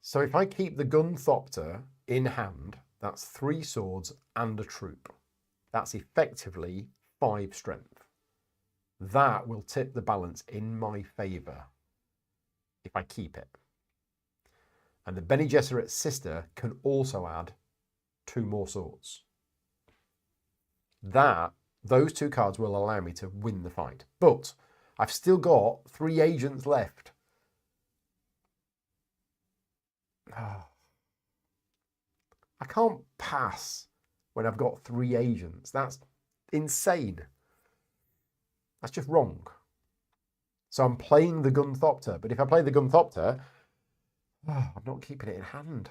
So if I keep the Gunthopter in hand, that's 3 swords and a troop. That's effectively 5 strength. That will tip the balance in my favour if I keep it. And the Bene Gesserit's sister can also add 2 more swords. Those 2 cards will allow me to win the fight. But I've still got 3 agents left. I can't pass when I've got 3 agents. That's insane. That's just wrong. So I'm playing the Gunthopter. But if I play the Gunthopter, I'm not keeping it in hand.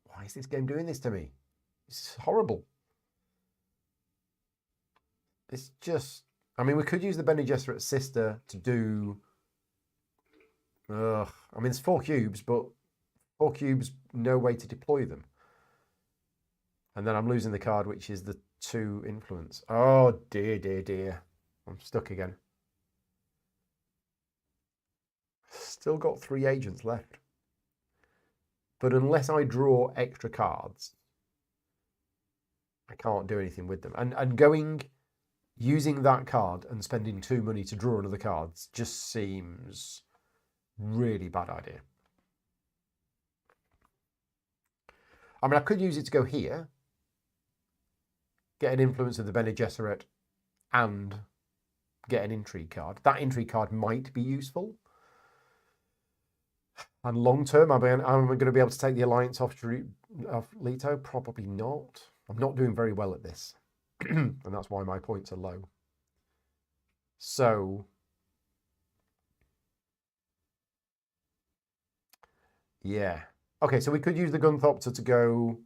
Why is this game doing this to me? It's horrible. It's just... I mean, we could use the Bene Gesserit's sister to do... I mean, it's 4 cubes, but 4 cubes, no way to deploy them. And then I'm losing the card, which is the 2 influence. Oh, dear, dear, dear. I'm stuck again. Still got 3 agents left. But unless I draw extra cards, I can't do anything with them. And using that card and spending 2 money to draw another card just seems... really bad idea. I mean, I could use it to go here, get an influence of the Bene Gesserit, and get an intrigue card. That intrigue card might be useful. And long term, am I going to be able to take the alliance off Leto? Probably not. I'm not doing very well at this. And that's why my points are low. So... yeah. Okay, so we could use the Gunthopter to go...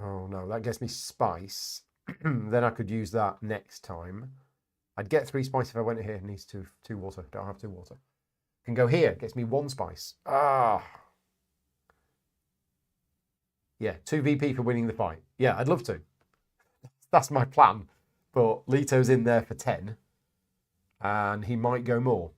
oh, no, that gets me spice. Then I could use that next time. I'd get 3 spice if I went here. It needs 2 water. Don't have 2 water. Can go here. Gets me 1 spice. Ah. Yeah, 2 VP for winning the fight. Yeah, I'd love to. That's my plan. But Leto's in there for 10. And he might go more.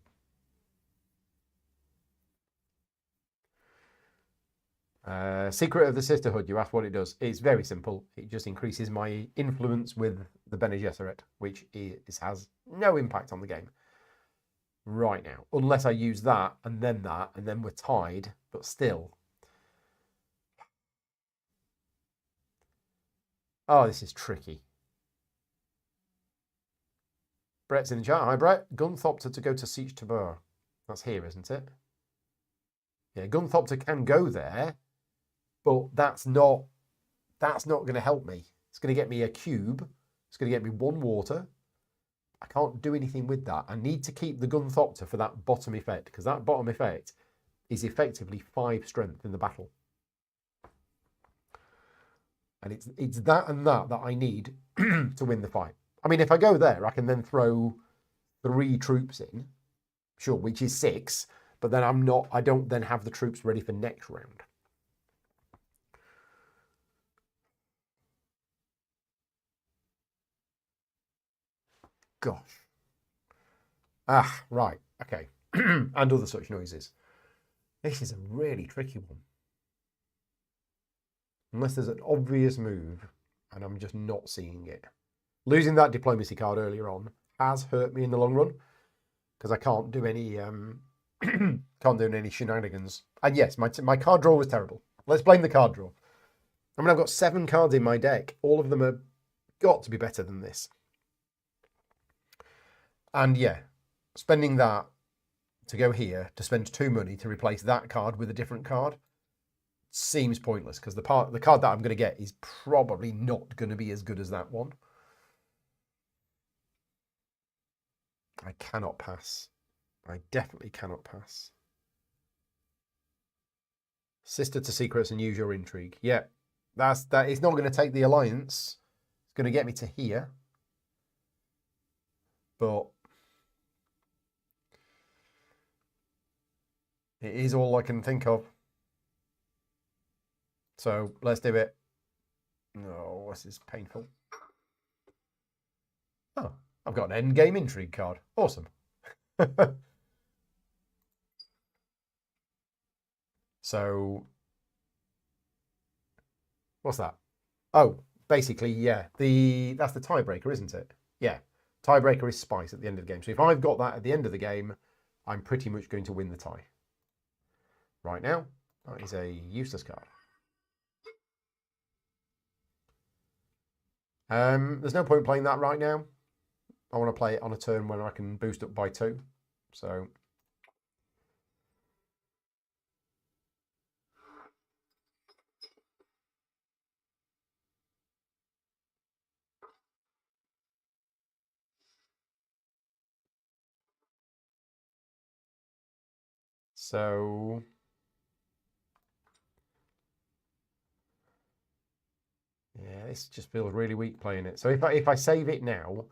Secret of the Sisterhood, you asked what it does. It's very simple. It just increases my influence with the Bene Gesserit, which has no impact on the game right now. Unless I use that, and then we're tied, but still. Oh, this is tricky. Brett's in the chat. Hi, Brett. Gunthopter to go to Siege Tabor. That's here, isn't it? Yeah, Gunthopter can go there. But that's not going to help me. It's going to get me a cube. It's going to get me 1 water. I can't do anything with that. I need to keep the Gunthopter for that bottom effect, because that bottom effect is effectively 5 strength in the battle. And it's that and that I need to win the fight. I mean, if I go there, I can then throw 3 troops in, sure, which is 6. But then I don't then have the troops ready for next round. Gosh. Ah, right. Okay. And other such noises. This is a really tricky one. Unless there's an obvious move and I'm just not seeing it. Losing that diplomacy card earlier on has hurt me in the long run because I can't do any can't do any shenanigans. And yes, my card draw was terrible. Let's blame the card draw. I mean, I've got 7 cards in my deck. All of them have got to be better than this. And yeah, spending that to go here to spend 2 money to replace that card with a different card seems pointless because the card that I'm going to get is probably not going to be as good as that one. I cannot pass. I definitely cannot pass. Sister to secrets and use your intrigue. Yeah, that. It's not going to take the alliance. It's going to get me to here. But it is all I can think of. So let's do it. No, this is painful. Oh, I've got an end game intrigue card. Awesome. So what's that? Oh, basically, yeah. That's the tiebreaker, isn't it? Yeah. Tiebreaker is spice at the end of the game. So if I've got that at the end of the game, I'm pretty much going to win the tie. Right now, that is a useless card. There's no point playing that right now. I want to play it on a turn when I can boost up by 2. So yeah, this just feels really weak playing it. So if I save it now,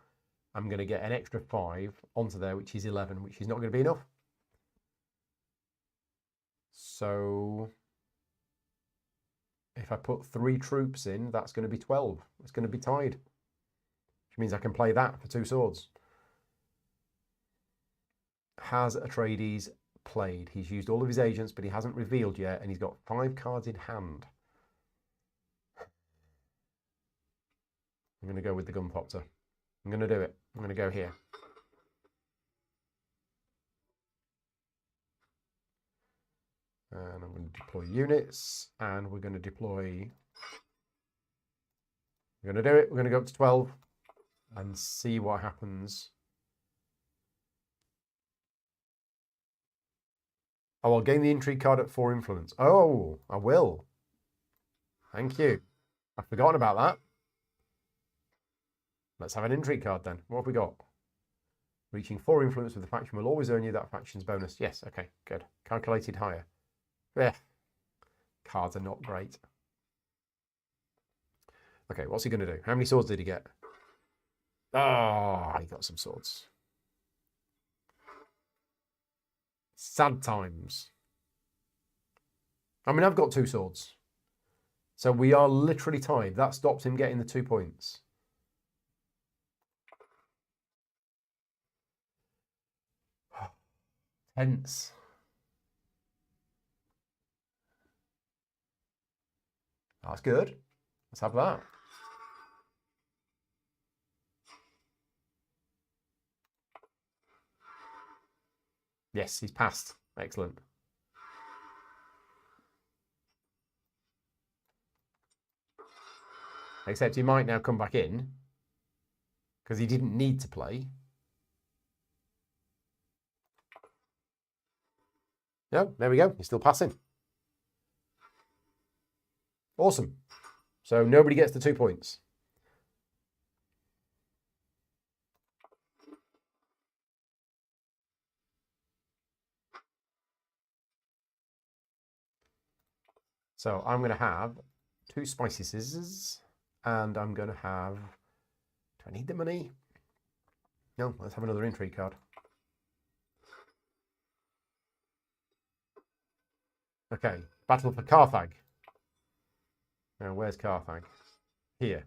I'm going to get an extra 5 onto there, which is 11, which is not going to be enough. So if I put 3 troops in, that's going to be 12. It's going to be tied, which means I can play that for 2 swords. Has Atreides played? He's used all of his agents, but he hasn't revealed yet, and he's got 5 cards in hand. I'm going to go with the Gunpowder. I'm going to do it. I'm going to go here. And I'm going to deploy units, and we're going to deploy... We're going to do it. We're going to go up to 12 and see what happens. Oh, I'll gain the intrigue card at 4 influence. Oh, I will. Thank you. I've forgotten about that. Let's have an intrigue card then. What have we got? Reaching 4 influence with the faction will always earn you that faction's bonus. Yes, okay, good. Calculated higher. Yeah. Cards are not great. Okay, what's he going to do? How many swords did he get? Oh, he got some swords. Sad times. I mean, I've got 2 swords. So we are literally tied. That stops him getting the 2 points. Tense. That's good. Let's have that. Yes, he's passed. Excellent. Except he might now come back in because he didn't need to play. No, there we go. He's still passing. Awesome. So nobody gets the 2 points. So I'm going to have 2 spicy scissors, and I'm going to have... Do I need the money? No, let's have another intrigue card. Okay, battle for Carthage. Now, where's Carthage? Here.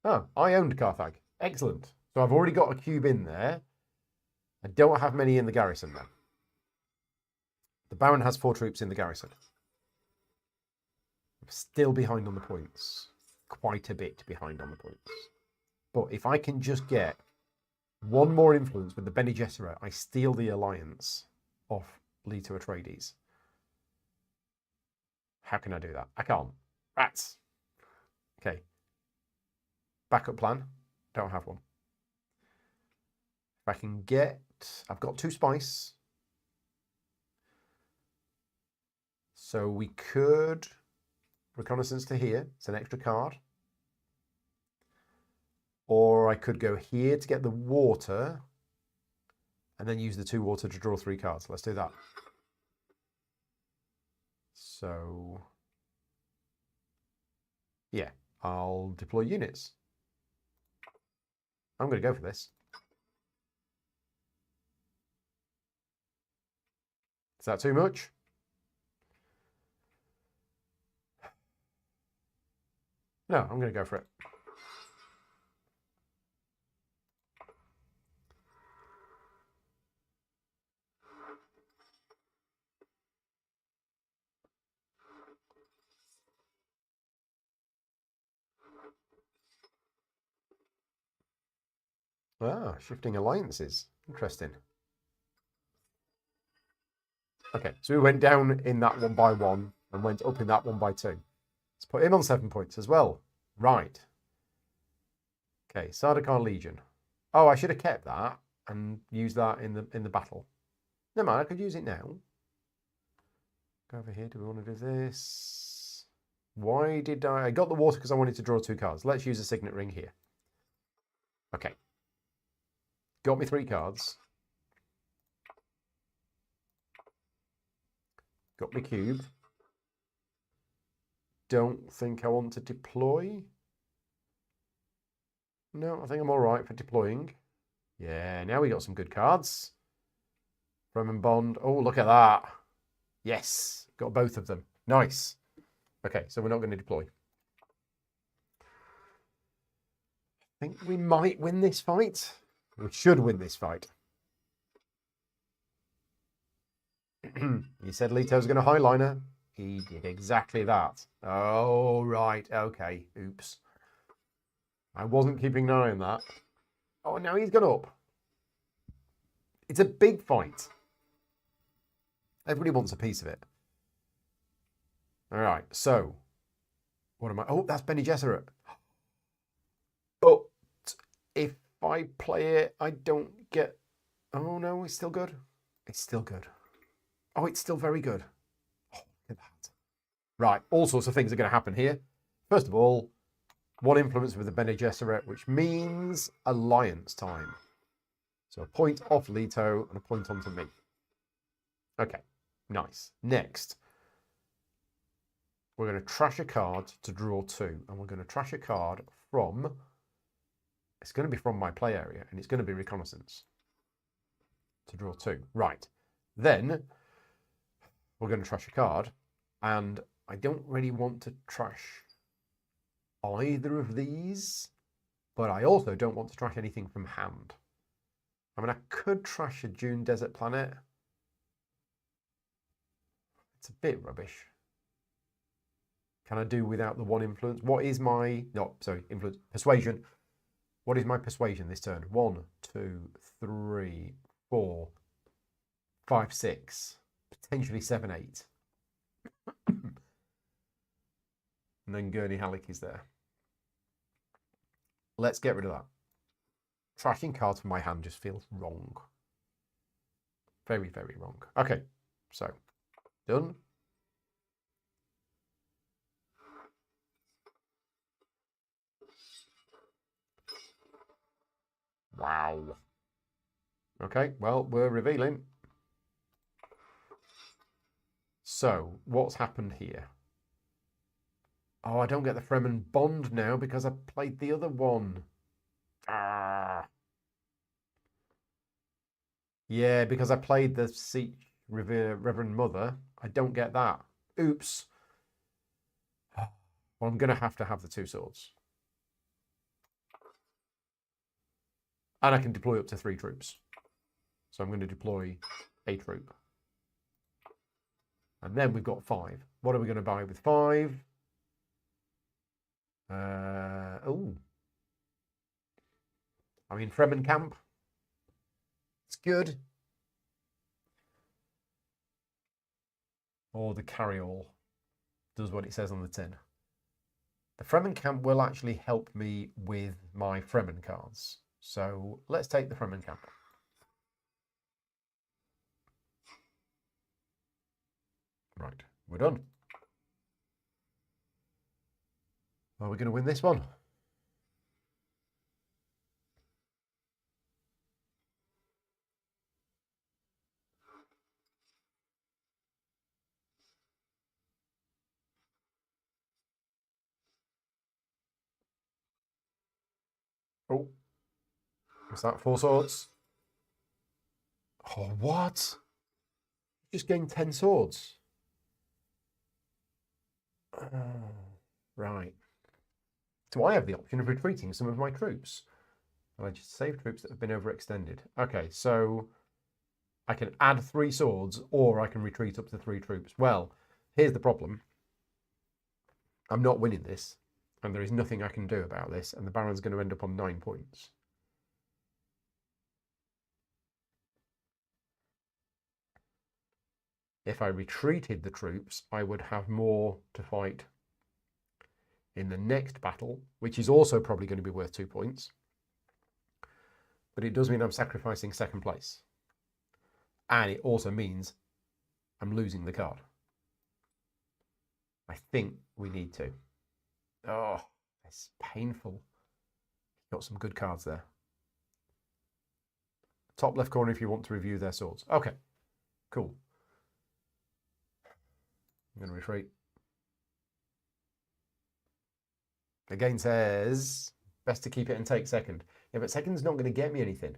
Oh, I owned Carthage. Excellent. So I've already got a cube in there. I don't have many in the garrison then. The Baron has 4 troops in the garrison. I'm still behind on the points. Quite a bit behind on the points. But if I can just get one more influence with the Bene Gesserit, I steal the alliance off Leto Atreides. How can I do that? I can't. Rats. Okay. Backup plan. Don't have one. If I can get... I've got 2 spice. So we could... Reconnaissance to here. It's an extra card. Or I could go here to get the water. And then use the 2 water to draw 3 cards. Let's do that. So... yeah. I'll deploy units. I'm going to go for this. Is that too much? No, I'm going to go for it. Ah, shifting alliances. Interesting. Okay, so we went down in that 1 by 1 and went up in that 1 by 2. Let's put him on 7 points as well. Right. Okay, Sardaukar Legion. Oh, I should have kept that and used that in the battle. Never mind, I could use it now. Go over here. Do we want to do this? Why did I got the water because I wanted to draw 2 cards. Let's use a signet ring here. Okay. Got me 3 cards. Got my cube. Don't think I want to deploy. No, I think I'm all right for deploying. Yeah, now we got some good cards. Fremen Bond. Oh, look at that. Yes, got both of them. Nice. Okay, so we're not going to deploy. I think we might win this fight. We should win this fight. He said Leto's going to highliner. He did exactly that. Oh, right. Okay. Oops. I wasn't keeping an eye on that. Oh, now he's gone up. It's a big fight. Everybody wants a piece of it. All right. So, what am I? Oh, that's Bene Gesserit. But if I play it, I don't get... Oh, no, it's still good. It's still good. Oh, it's still very good. Oh, look at that. Right, all sorts of things are going to happen here. First of all, 1 influence with the Bene Gesserit, which means alliance time. So a point off Leto and a point onto me. Okay, nice. Next, we're going to trash a card to draw 2. And we're going to trash a card from... It's going to be from my play area, and it's going to be reconnaissance to draw 2. Right. Then we're going to trash a card, and I don't really want to trash either of these, but I also don't want to trash anything from hand. I mean, I could trash a Dune Desert Planet. It's a bit rubbish. Can I do without the 1 influence? What is my... No, sorry, influence. Persuasion. What is my persuasion this turn? 1, 2, 3, 4, 5, 6. Potentially 7, 8. And then Gurney Halleck is there. Let's get rid of that. Trashing cards from my hand just feels wrong. Very, very wrong. Okay, so done. Wow. Okay, well, we're revealing. So, what's happened here? Oh, I don't get the Fremen Bond now because I played the other one. Ah. Yeah, because I played the Siege Reverend Mother. I don't get that. Oops. Well, I'm going to have the 2 swords. And I can deploy up to 3 troops. So I'm going to deploy a troop. And then we've got 5. What are we going to buy with 5? Oh. I mean, Fremen Camp. It's good. Or the carryall does what it says on the tin. The Fremen Camp will actually help me with my Fremen cards. So let's take the Fremen Camp. Right, we're done. Are we going to win this one? Oh, what's that? 4 swords? Oh, what? Just gained 10 swords. Right. Do I have the option of retreating some of my troops? And I just save troops that have been overextended. Okay, so I can add 3 swords or I can retreat up to 3 troops. Well, here's the problem. I'm not winning this, and there is nothing I can do about this, and the Baron's going to end up on 9 points. If I retreated the troops, I would have more to fight in the next battle, which is also probably going to be worth 2 points. But it does mean I'm sacrificing 2nd place. And it also means I'm losing the card. I think we need to. Oh, it's painful. Got some good cards there. Top left corner if you want to review their swords. Okay, cool. I'm going to retreat. Again says, best to keep it and take 2nd. Yeah, but 2nd's not going to get me anything.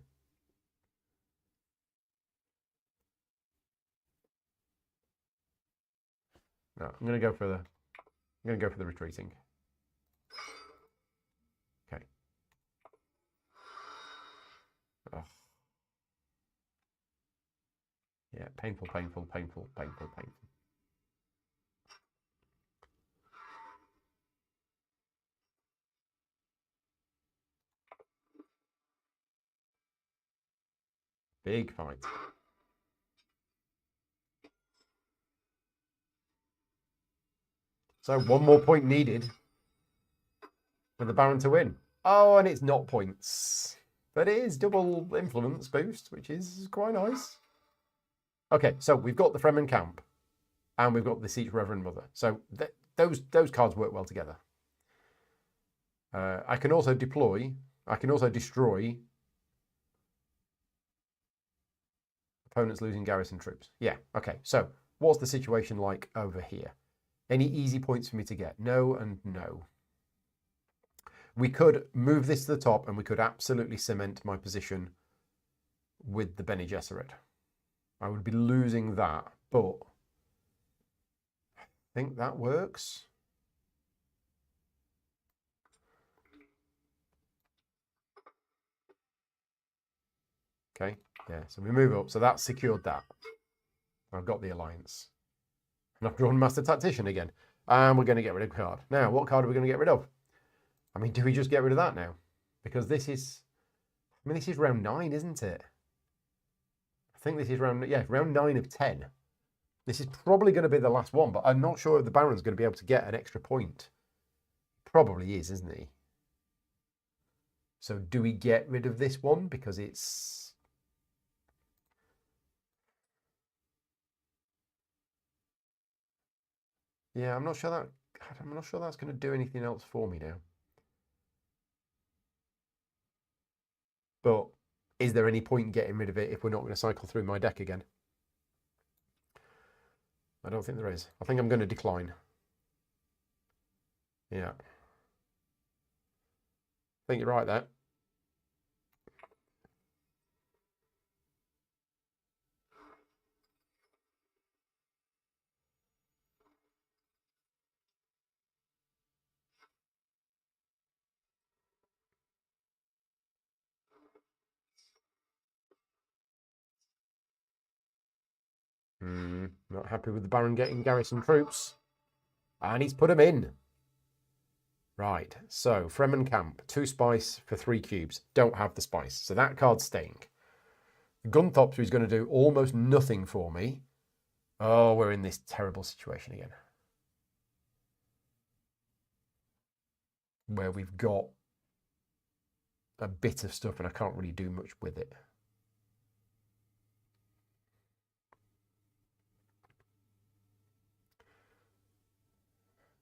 No, I'm going to go for the retreating. Okay. Oh. Yeah, painful, painful, painful, painful, painful. Big fight. So 1 more point needed for the Baron to win. Oh, and it's not points. But it is double influence boost, which is quite nice. Okay, so we've got the Fremen Camp. And we've got the Siege Reverend Mother. So those cards work well together. I can also destroy opponents losing garrison troops. Yeah, okay. So what's the situation like over here? Any easy points for me to get? No and no. We could move this to the top and we could absolutely cement my position with the Bene Gesserit. I would be losing that, but I think that works. Okay, yeah, so we move up. So that's secured that. I've got the alliance. And I've drawn Master Tactician again. And we're going to get rid of a card. Now, what card are we going to get rid of? I mean, do we just get rid of that now? Because this is... I mean, this is round 9, isn't it? I think this is round 9 of 10. This is probably going to be the last one, but I'm not sure if the Baron's going to be able to get an extra point. Probably is, isn't he? So do we get rid of this one? Because it's... Yeah, I'm not sure that's going to do anything else for me now. But is there any point in getting rid of it if we're not going to cycle through my deck again? I don't think there is. I think I'm going to decline. Yeah. I think you're right there. Not happy with the Baron getting garrison troops. And he's put them in. Right, so Fremen Camp, 2 spice for 3 cubes. Don't have the spice, so that card's staying. Gunthopter is going to do almost nothing for me. Oh, we're in this terrible situation again. Where we've got a bit of stuff and I can't really do much with it.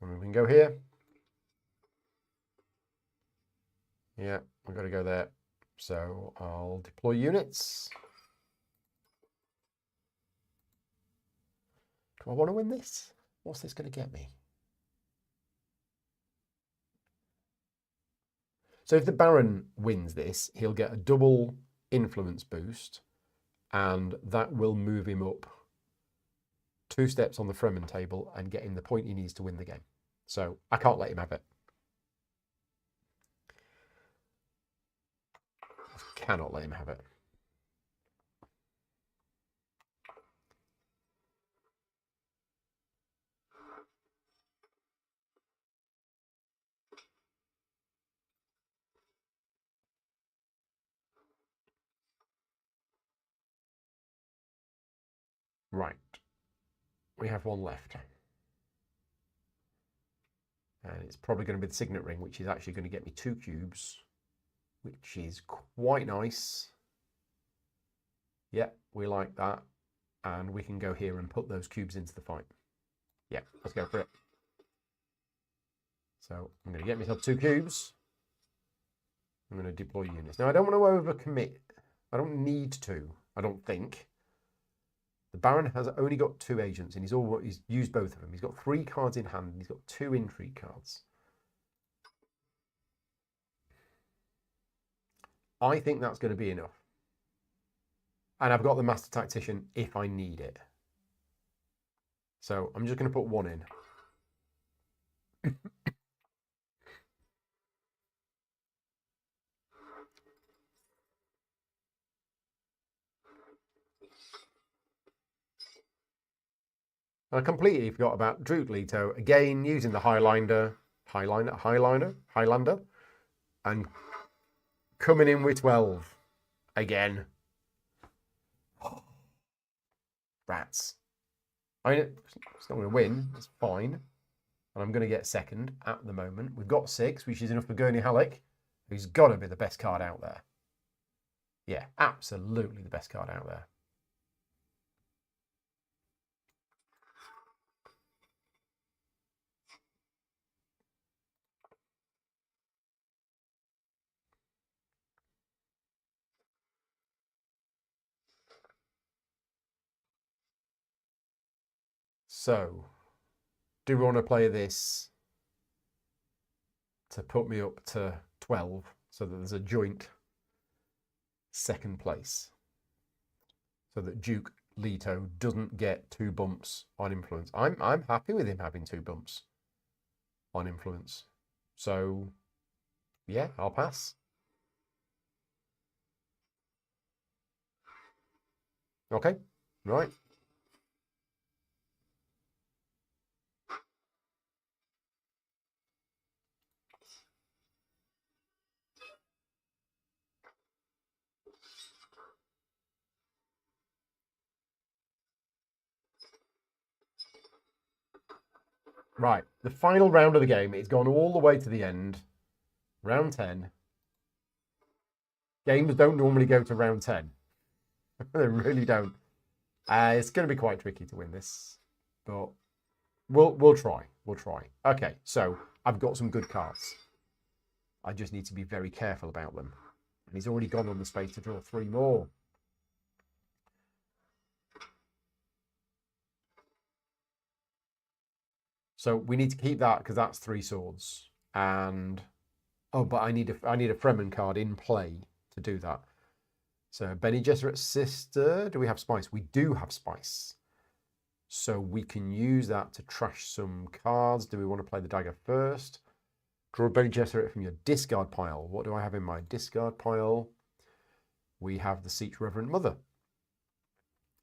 And we can go here. Yeah, we've got to go there. So I'll deploy units. Do I want to win this? What's this going to get me? So if the Baron wins this, he'll get a double influence boost, and that will move him up 2 steps on the Fremen table and get him the point he needs to win the game. So I can't let him have it. I cannot let him have it. Right. We have 1 left. And it's probably going to be the Signet Ring, which is actually going to get me 2 cubes, which is quite nice. Yeah, we like that. And we can go here and put those cubes into the fight. Yeah, let's go for it. So I'm going to get myself 2 cubes. I'm going to deploy units. Now, I don't want to overcommit. I don't need to, I don't think. The Baron has only got 2 agents, and he's used both of them. He's got 3 cards in hand, and he's got 2 intrigue cards. I think that's going to be enough. And I've got the Master Tactician if I need it. So I'm just going to put 1 in. I completely forgot about Droop Leto, again using the Highlander, and coming in with 12 again. Rats. I mean, it's not going to win, it's fine. And I'm going to get 2nd at the moment. We've got 6, which is enough for Gurney Halleck, who's got to be the best card out there. Yeah, absolutely the best card out there. So, do we want to play this to put me up to 12 so that there's a joint 2nd place? So that Duke Leto doesn't get 2 bumps on influence. I'm happy with him having 2 bumps on influence. So, yeah, I'll pass. Okay, right. Right, the final round of the game. It's gone all the way to the end. Round 10. Games don't normally go to round 10. They really don't. It's going to be quite tricky to win this, but we'll try. We'll try. Okay, so I've got some good cards. I just need to be very careful about them. And he's already gone on the space to draw 3 more. So we need to keep that because that's 3 swords. And oh, but I need a Fremen card in play to do that. So Bene Gesserit's sister. Do we have spice? We do have spice. So we can use that to trash some cards. Do we want to play the dagger first? Draw Bene Gesserit from your discard pile. What do I have in my discard pile? We have the Siege Reverend Mother.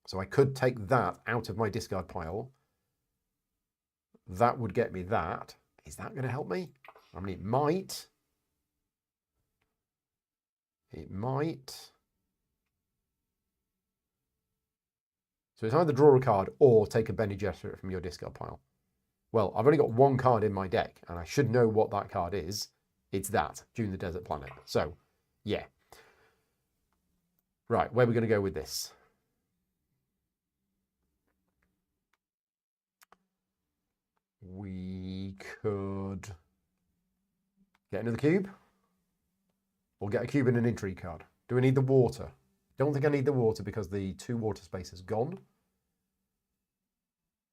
So I could take that out of my discard pile. That would get me that. Is that going to help me? I mean, it might. It might. So it's either draw a card or take a Bene Gesserit from your discard pile. Well, I've only got one card in my deck, and I should know what that card is. It's that, Dune the Desert Planet. So, yeah. Right, where are we going to go with this? We could get another cube. Or get a cube and an intrigue card. Do we need the water? Don't think I need the water because the 2 water space is gone.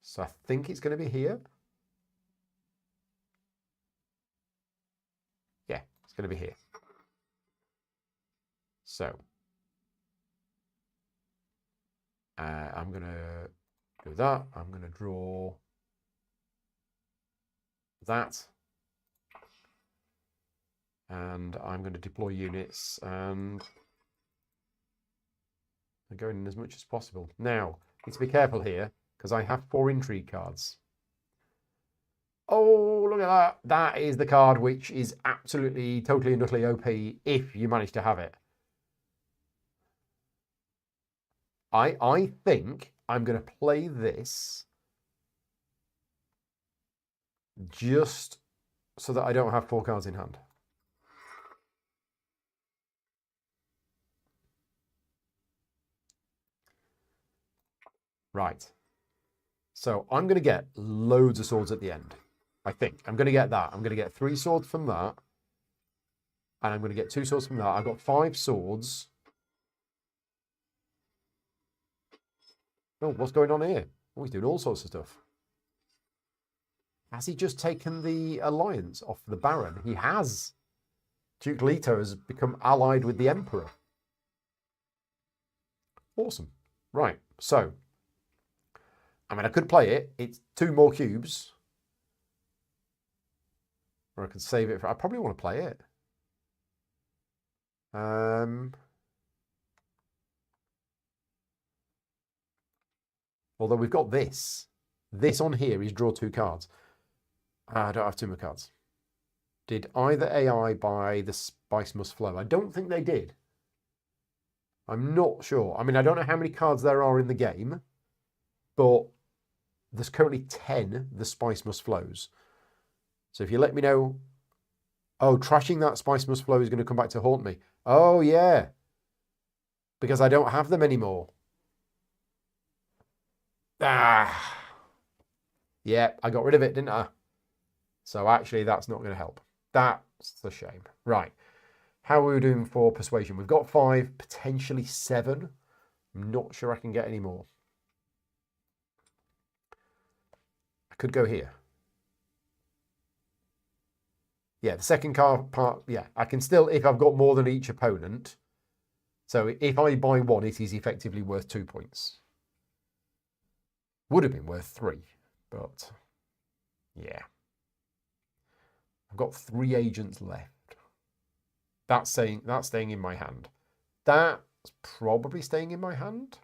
So I think it's going to be here. Yeah, it's going to be here. So I'm going to do that. I'm going to draw that. And I'm going to deploy units and go in as much as possible. Now, need to be careful here because I have 4 intrigue cards. Oh, look at that. That is the card which is absolutely, totally and utterly OP if you manage to have it. I think I'm going to play this just so that I don't have 4 cards in hand. Right. So I'm going to get loads of swords at the end. I think. I'm going to get that. I'm going to get 3 swords from that. And I'm going to get 2 swords from that. I've got 5 swords. Oh, what's going on here? Oh, he's doing all sorts of stuff. Has he just taken the alliance off the Baron? He has. Duke Leto has become allied with the Emperor. Awesome. Right, so. I mean, I could play it. It's 2 more cubes. Or I could save it for... I probably want to play it. Although we've got this. This on here is draw 2 cards. I don't have 2 more cards. Did either AI buy the Spice Must Flow? I don't think they did. I'm not sure. I mean, I don't know how many cards there are in the game, but there's currently 10 The Spice Must Flows. So if you let me know... Oh, trashing that Spice Must Flow is going to come back to haunt me. Oh, yeah. Because I don't have them anymore. Ah. Yeah, I got rid of it, didn't I? So actually, that's not going to help. That's the shame. Right. How are we doing for persuasion? We've got 5, potentially 7. I'm not sure I can get any more. I could go here. Yeah, the second card part, yeah, I can still, if I've got more than each opponent. So if I buy 1, it is effectively worth 2 points. Would have been worth 3, but yeah. I've got 3 agents left. That's staying in my hand. That's probably staying in my hand.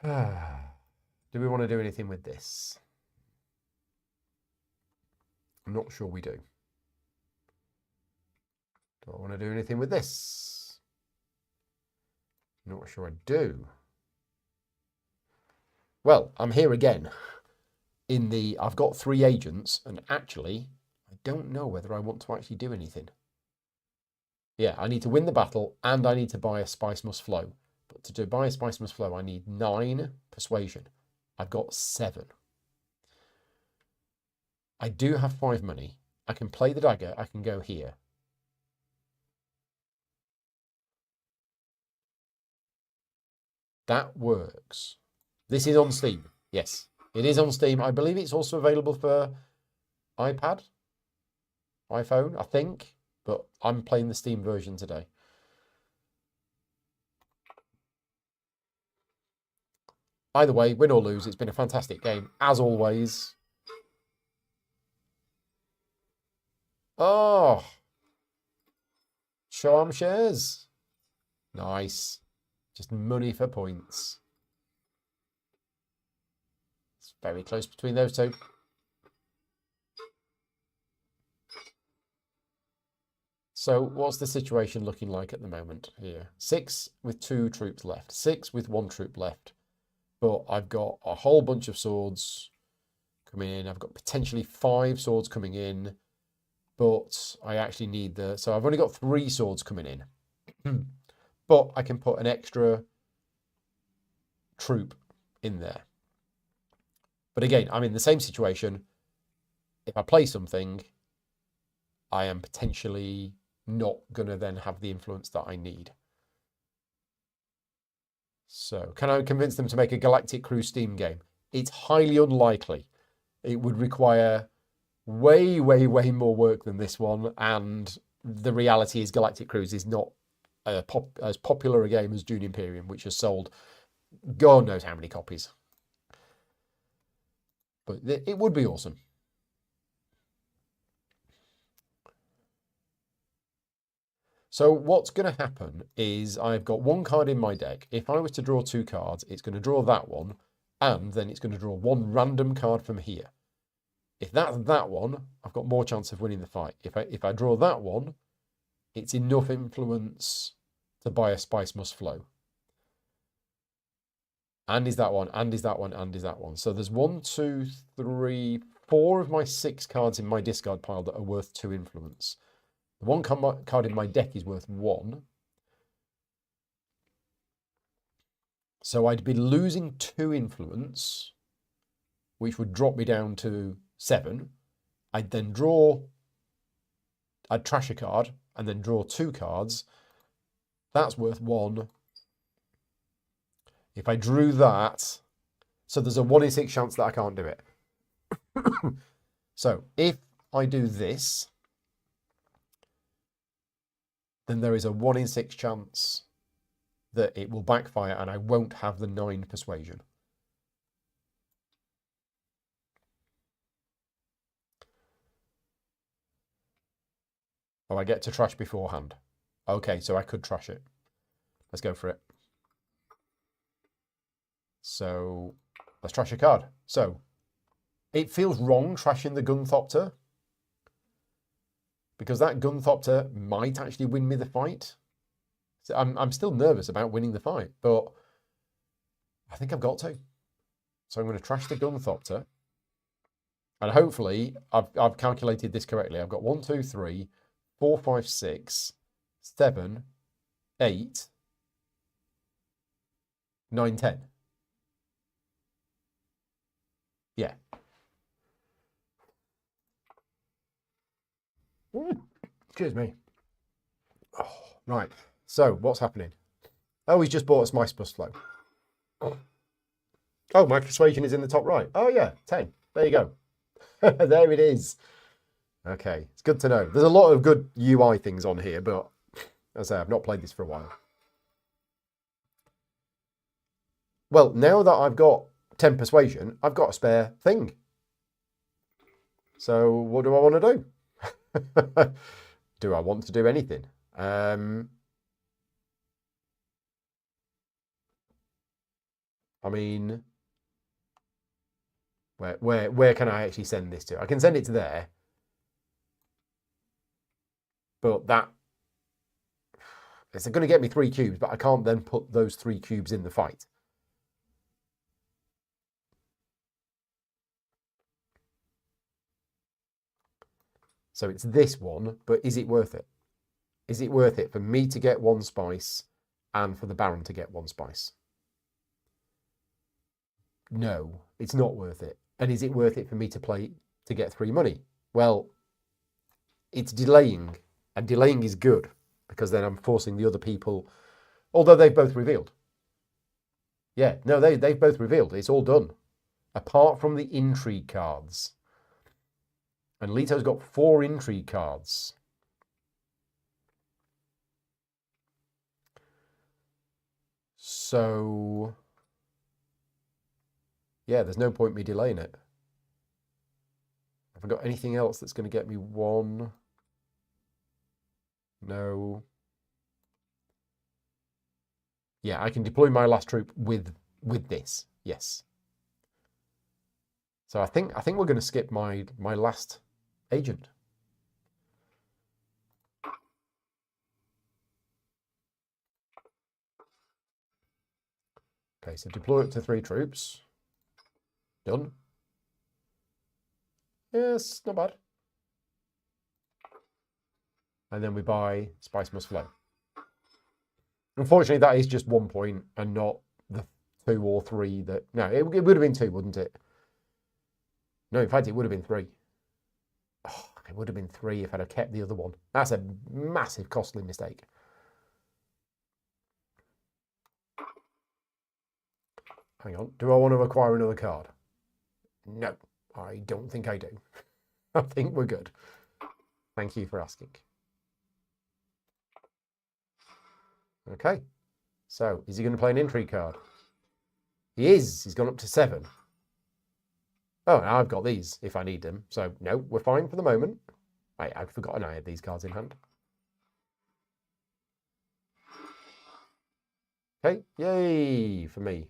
Do we want to do anything with this? I'm not sure we do. Do I want to do anything with this? Not sure I do. Well, I'm here again. I've got 3 agents, and actually, I don't know whether I want to actually do anything. Yeah, I need to win the battle, and I need to buy a Spice Must Flow. But to buy a Spice Must Flow, I need 9 persuasion. I've got 7. I do have 5 money. I can play the dagger. I can go here. That works. This is on Steam. Yes, it is on Steam. I believe it's also available for iPad, iPhone, I think. But I'm playing the Steam version today. Either way, win or lose, it's been a fantastic game, as always. Oh, Charm shares. Nice. Just money for points. It's very close between those two. So what's the situation looking like at the moment here? 6 with 2 troops left. 6 with 1 troop left. But I've got a whole bunch of swords coming in. I've got potentially 5 swords coming in. But I actually need the... So I've only got 3 swords coming in. But I can put an extra troop in there. But again, I'm in the same situation. If I play something, I am potentially not going to then have the influence that I need. So, can I convince them to make a Galactic Cruise Steam game? It's highly unlikely. It would require way, way, way more work than this one. And the reality is Galactic Cruise is not as popular a game as Dune Imperium, which has sold God knows how many copies. But it would be awesome. So what's going to happen is I've got 1 card in my deck. If I was to draw 2 cards, it's going to draw that one, and then it's going to draw 1 random card from here. If that's that one, I've got more chance of winning the fight. If I draw that one, it's enough influence to buy a Spice Must Flow. And is that one, and is that one, and is that one. So there's 1, 2, 3, 4 of my 6 cards in my discard pile that are worth 2 influence. The 1 card in my deck is worth 1. So I'd be losing 2 influence, which would drop me down to 7. I'd then I'd trash a card and then draw 2 cards. That's worth 1. If I drew that, so there's a 1 in 6 chance that I can't do it. So if I do this, then there is a 1 in 6 chance that it will backfire and I won't have the 9 persuasion. Oh, I get to trash beforehand. Okay, so I could trash it. Let's go for it. So let's trash a card. So it feels wrong trashing the Gunthopter, because that Gunthopter might actually win me the fight. So I'm still nervous about winning the fight, but I think I've got to. So I'm going to trash the Gunthopter. And hopefully I've calculated this correctly. I've got 1, 2, 3, 4, 5, 6, 7, 8, 9, 10. Yeah. Excuse me. Oh, right. So what's happening? Oh, he's just bought a Spice Must Flow. Oh, my persuasion is in the top right. Oh yeah, 10. There you go. There it is. Okay, it's good to know. There's a lot of good UI things on here, but as I say, I've not played this for a while. Well, now that I've got 10 persuasion, I've got a spare thing. So what do I want to do? Do I want to do anything? I mean, where can I actually send this to? I can send it to there. But that, it's going to get me 3 cubes, but I can't then put those 3 cubes in the fight. So it's this one, but is it worth it? Is it worth it for me to get 1 spice and for the Baron to get 1 spice? No, it's not worth it. And is it worth it for me to play to get 3 money? Well, it's delaying, and delaying is good because then I'm forcing the other people, although they've both revealed. Yeah, no, they've both revealed. It's all done. Apart from the intrigue cards. And Leto's got 4 intrigue cards. So, yeah, there's no point me delaying it. Have I got anything else that's going to get me 1? No. Yeah, I can deploy my last troop with this. Yes. So I think we're going to skip my last agent. Okay, so deploy up to 3 troops. Done. Yes, not bad. And then we buy Spice Must Flow. Unfortunately, that is just 1 point and not the 2 or 3 that... No, it would have been 2, wouldn't it? No, in fact, it would have been 3. Oh, it would have been 3 if I'd have kept the other one. That's a massive costly mistake. Hang on. Do I want to acquire another card? No, I don't think I do. I think we're good. Thank you for asking. Okay. So, is he going to play an intrigue card? He is. He's gone up to 7. Oh, now I've got these if I need them. So, no, we're fine for the moment. I'd forgotten I had these cards in hand. Okay, yay for me.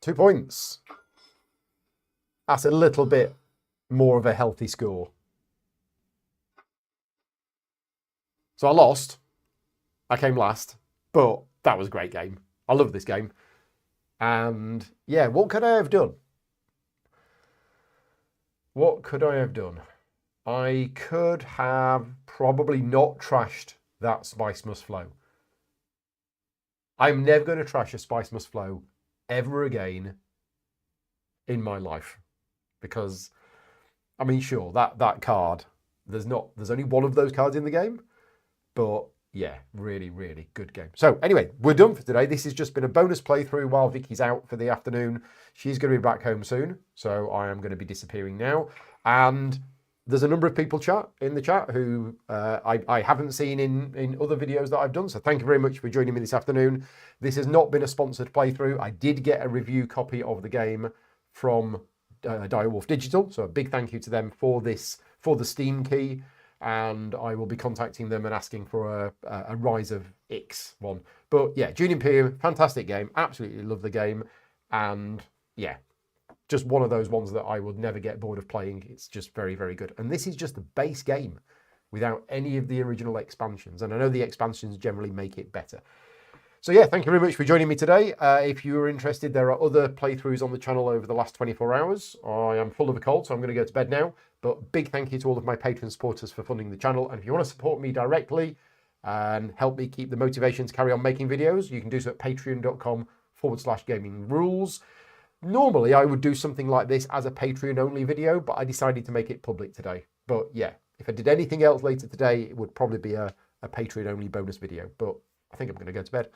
2 points. That's a little bit more of a healthy score. So I lost. I came last, but that was a great game. I love this game. And yeah, what could I have done? What could I have done? I could have probably not trashed that Spice Must Flow. I'm never going to trash a Spice Must Flow ever again in my life. Because, I mean, sure, that card, there's only one of those cards in the game. But yeah, really, really good game. So anyway, we're done for today. This has just been a bonus playthrough while Vicky's out for the afternoon. She's going to be back home soon. So I am going to be disappearing now. And there's a number of people in the chat who I haven't seen in other videos that I've done. So thank you very much for joining me this afternoon. This has not been a sponsored playthrough. I did get a review copy of the game from Direwolf Digital. So a big thank you to them for the Steam key. And I will be contacting them and asking for a Rise of X one. But yeah, Dune Imperium, fantastic game. Absolutely love the game. And yeah, just one of those ones that I would never get bored of playing. It's just very, very good. And this is just the base game without any of the original expansions. And I know the expansions generally make it better. So yeah, thank you very much for joining me today. If you are interested, there are other playthroughs on the channel over the last 24 hours. I am full of a cold, so I'm going to go to bed now. But big thank you to all of my Patreon supporters for funding the channel. And if you want to support me directly and help me keep the motivation to carry on making videos, you can do so at patreon.com/gaming rules. Normally, I would do something like this as a Patreon-only video, but I decided to make it public today. But yeah, if I did anything else later today, it would probably be a Patreon-only bonus video. But I think I'm going to go to bed.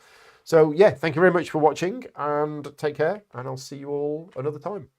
So yeah, thank you very much for watching and take care. And I'll see you all another time.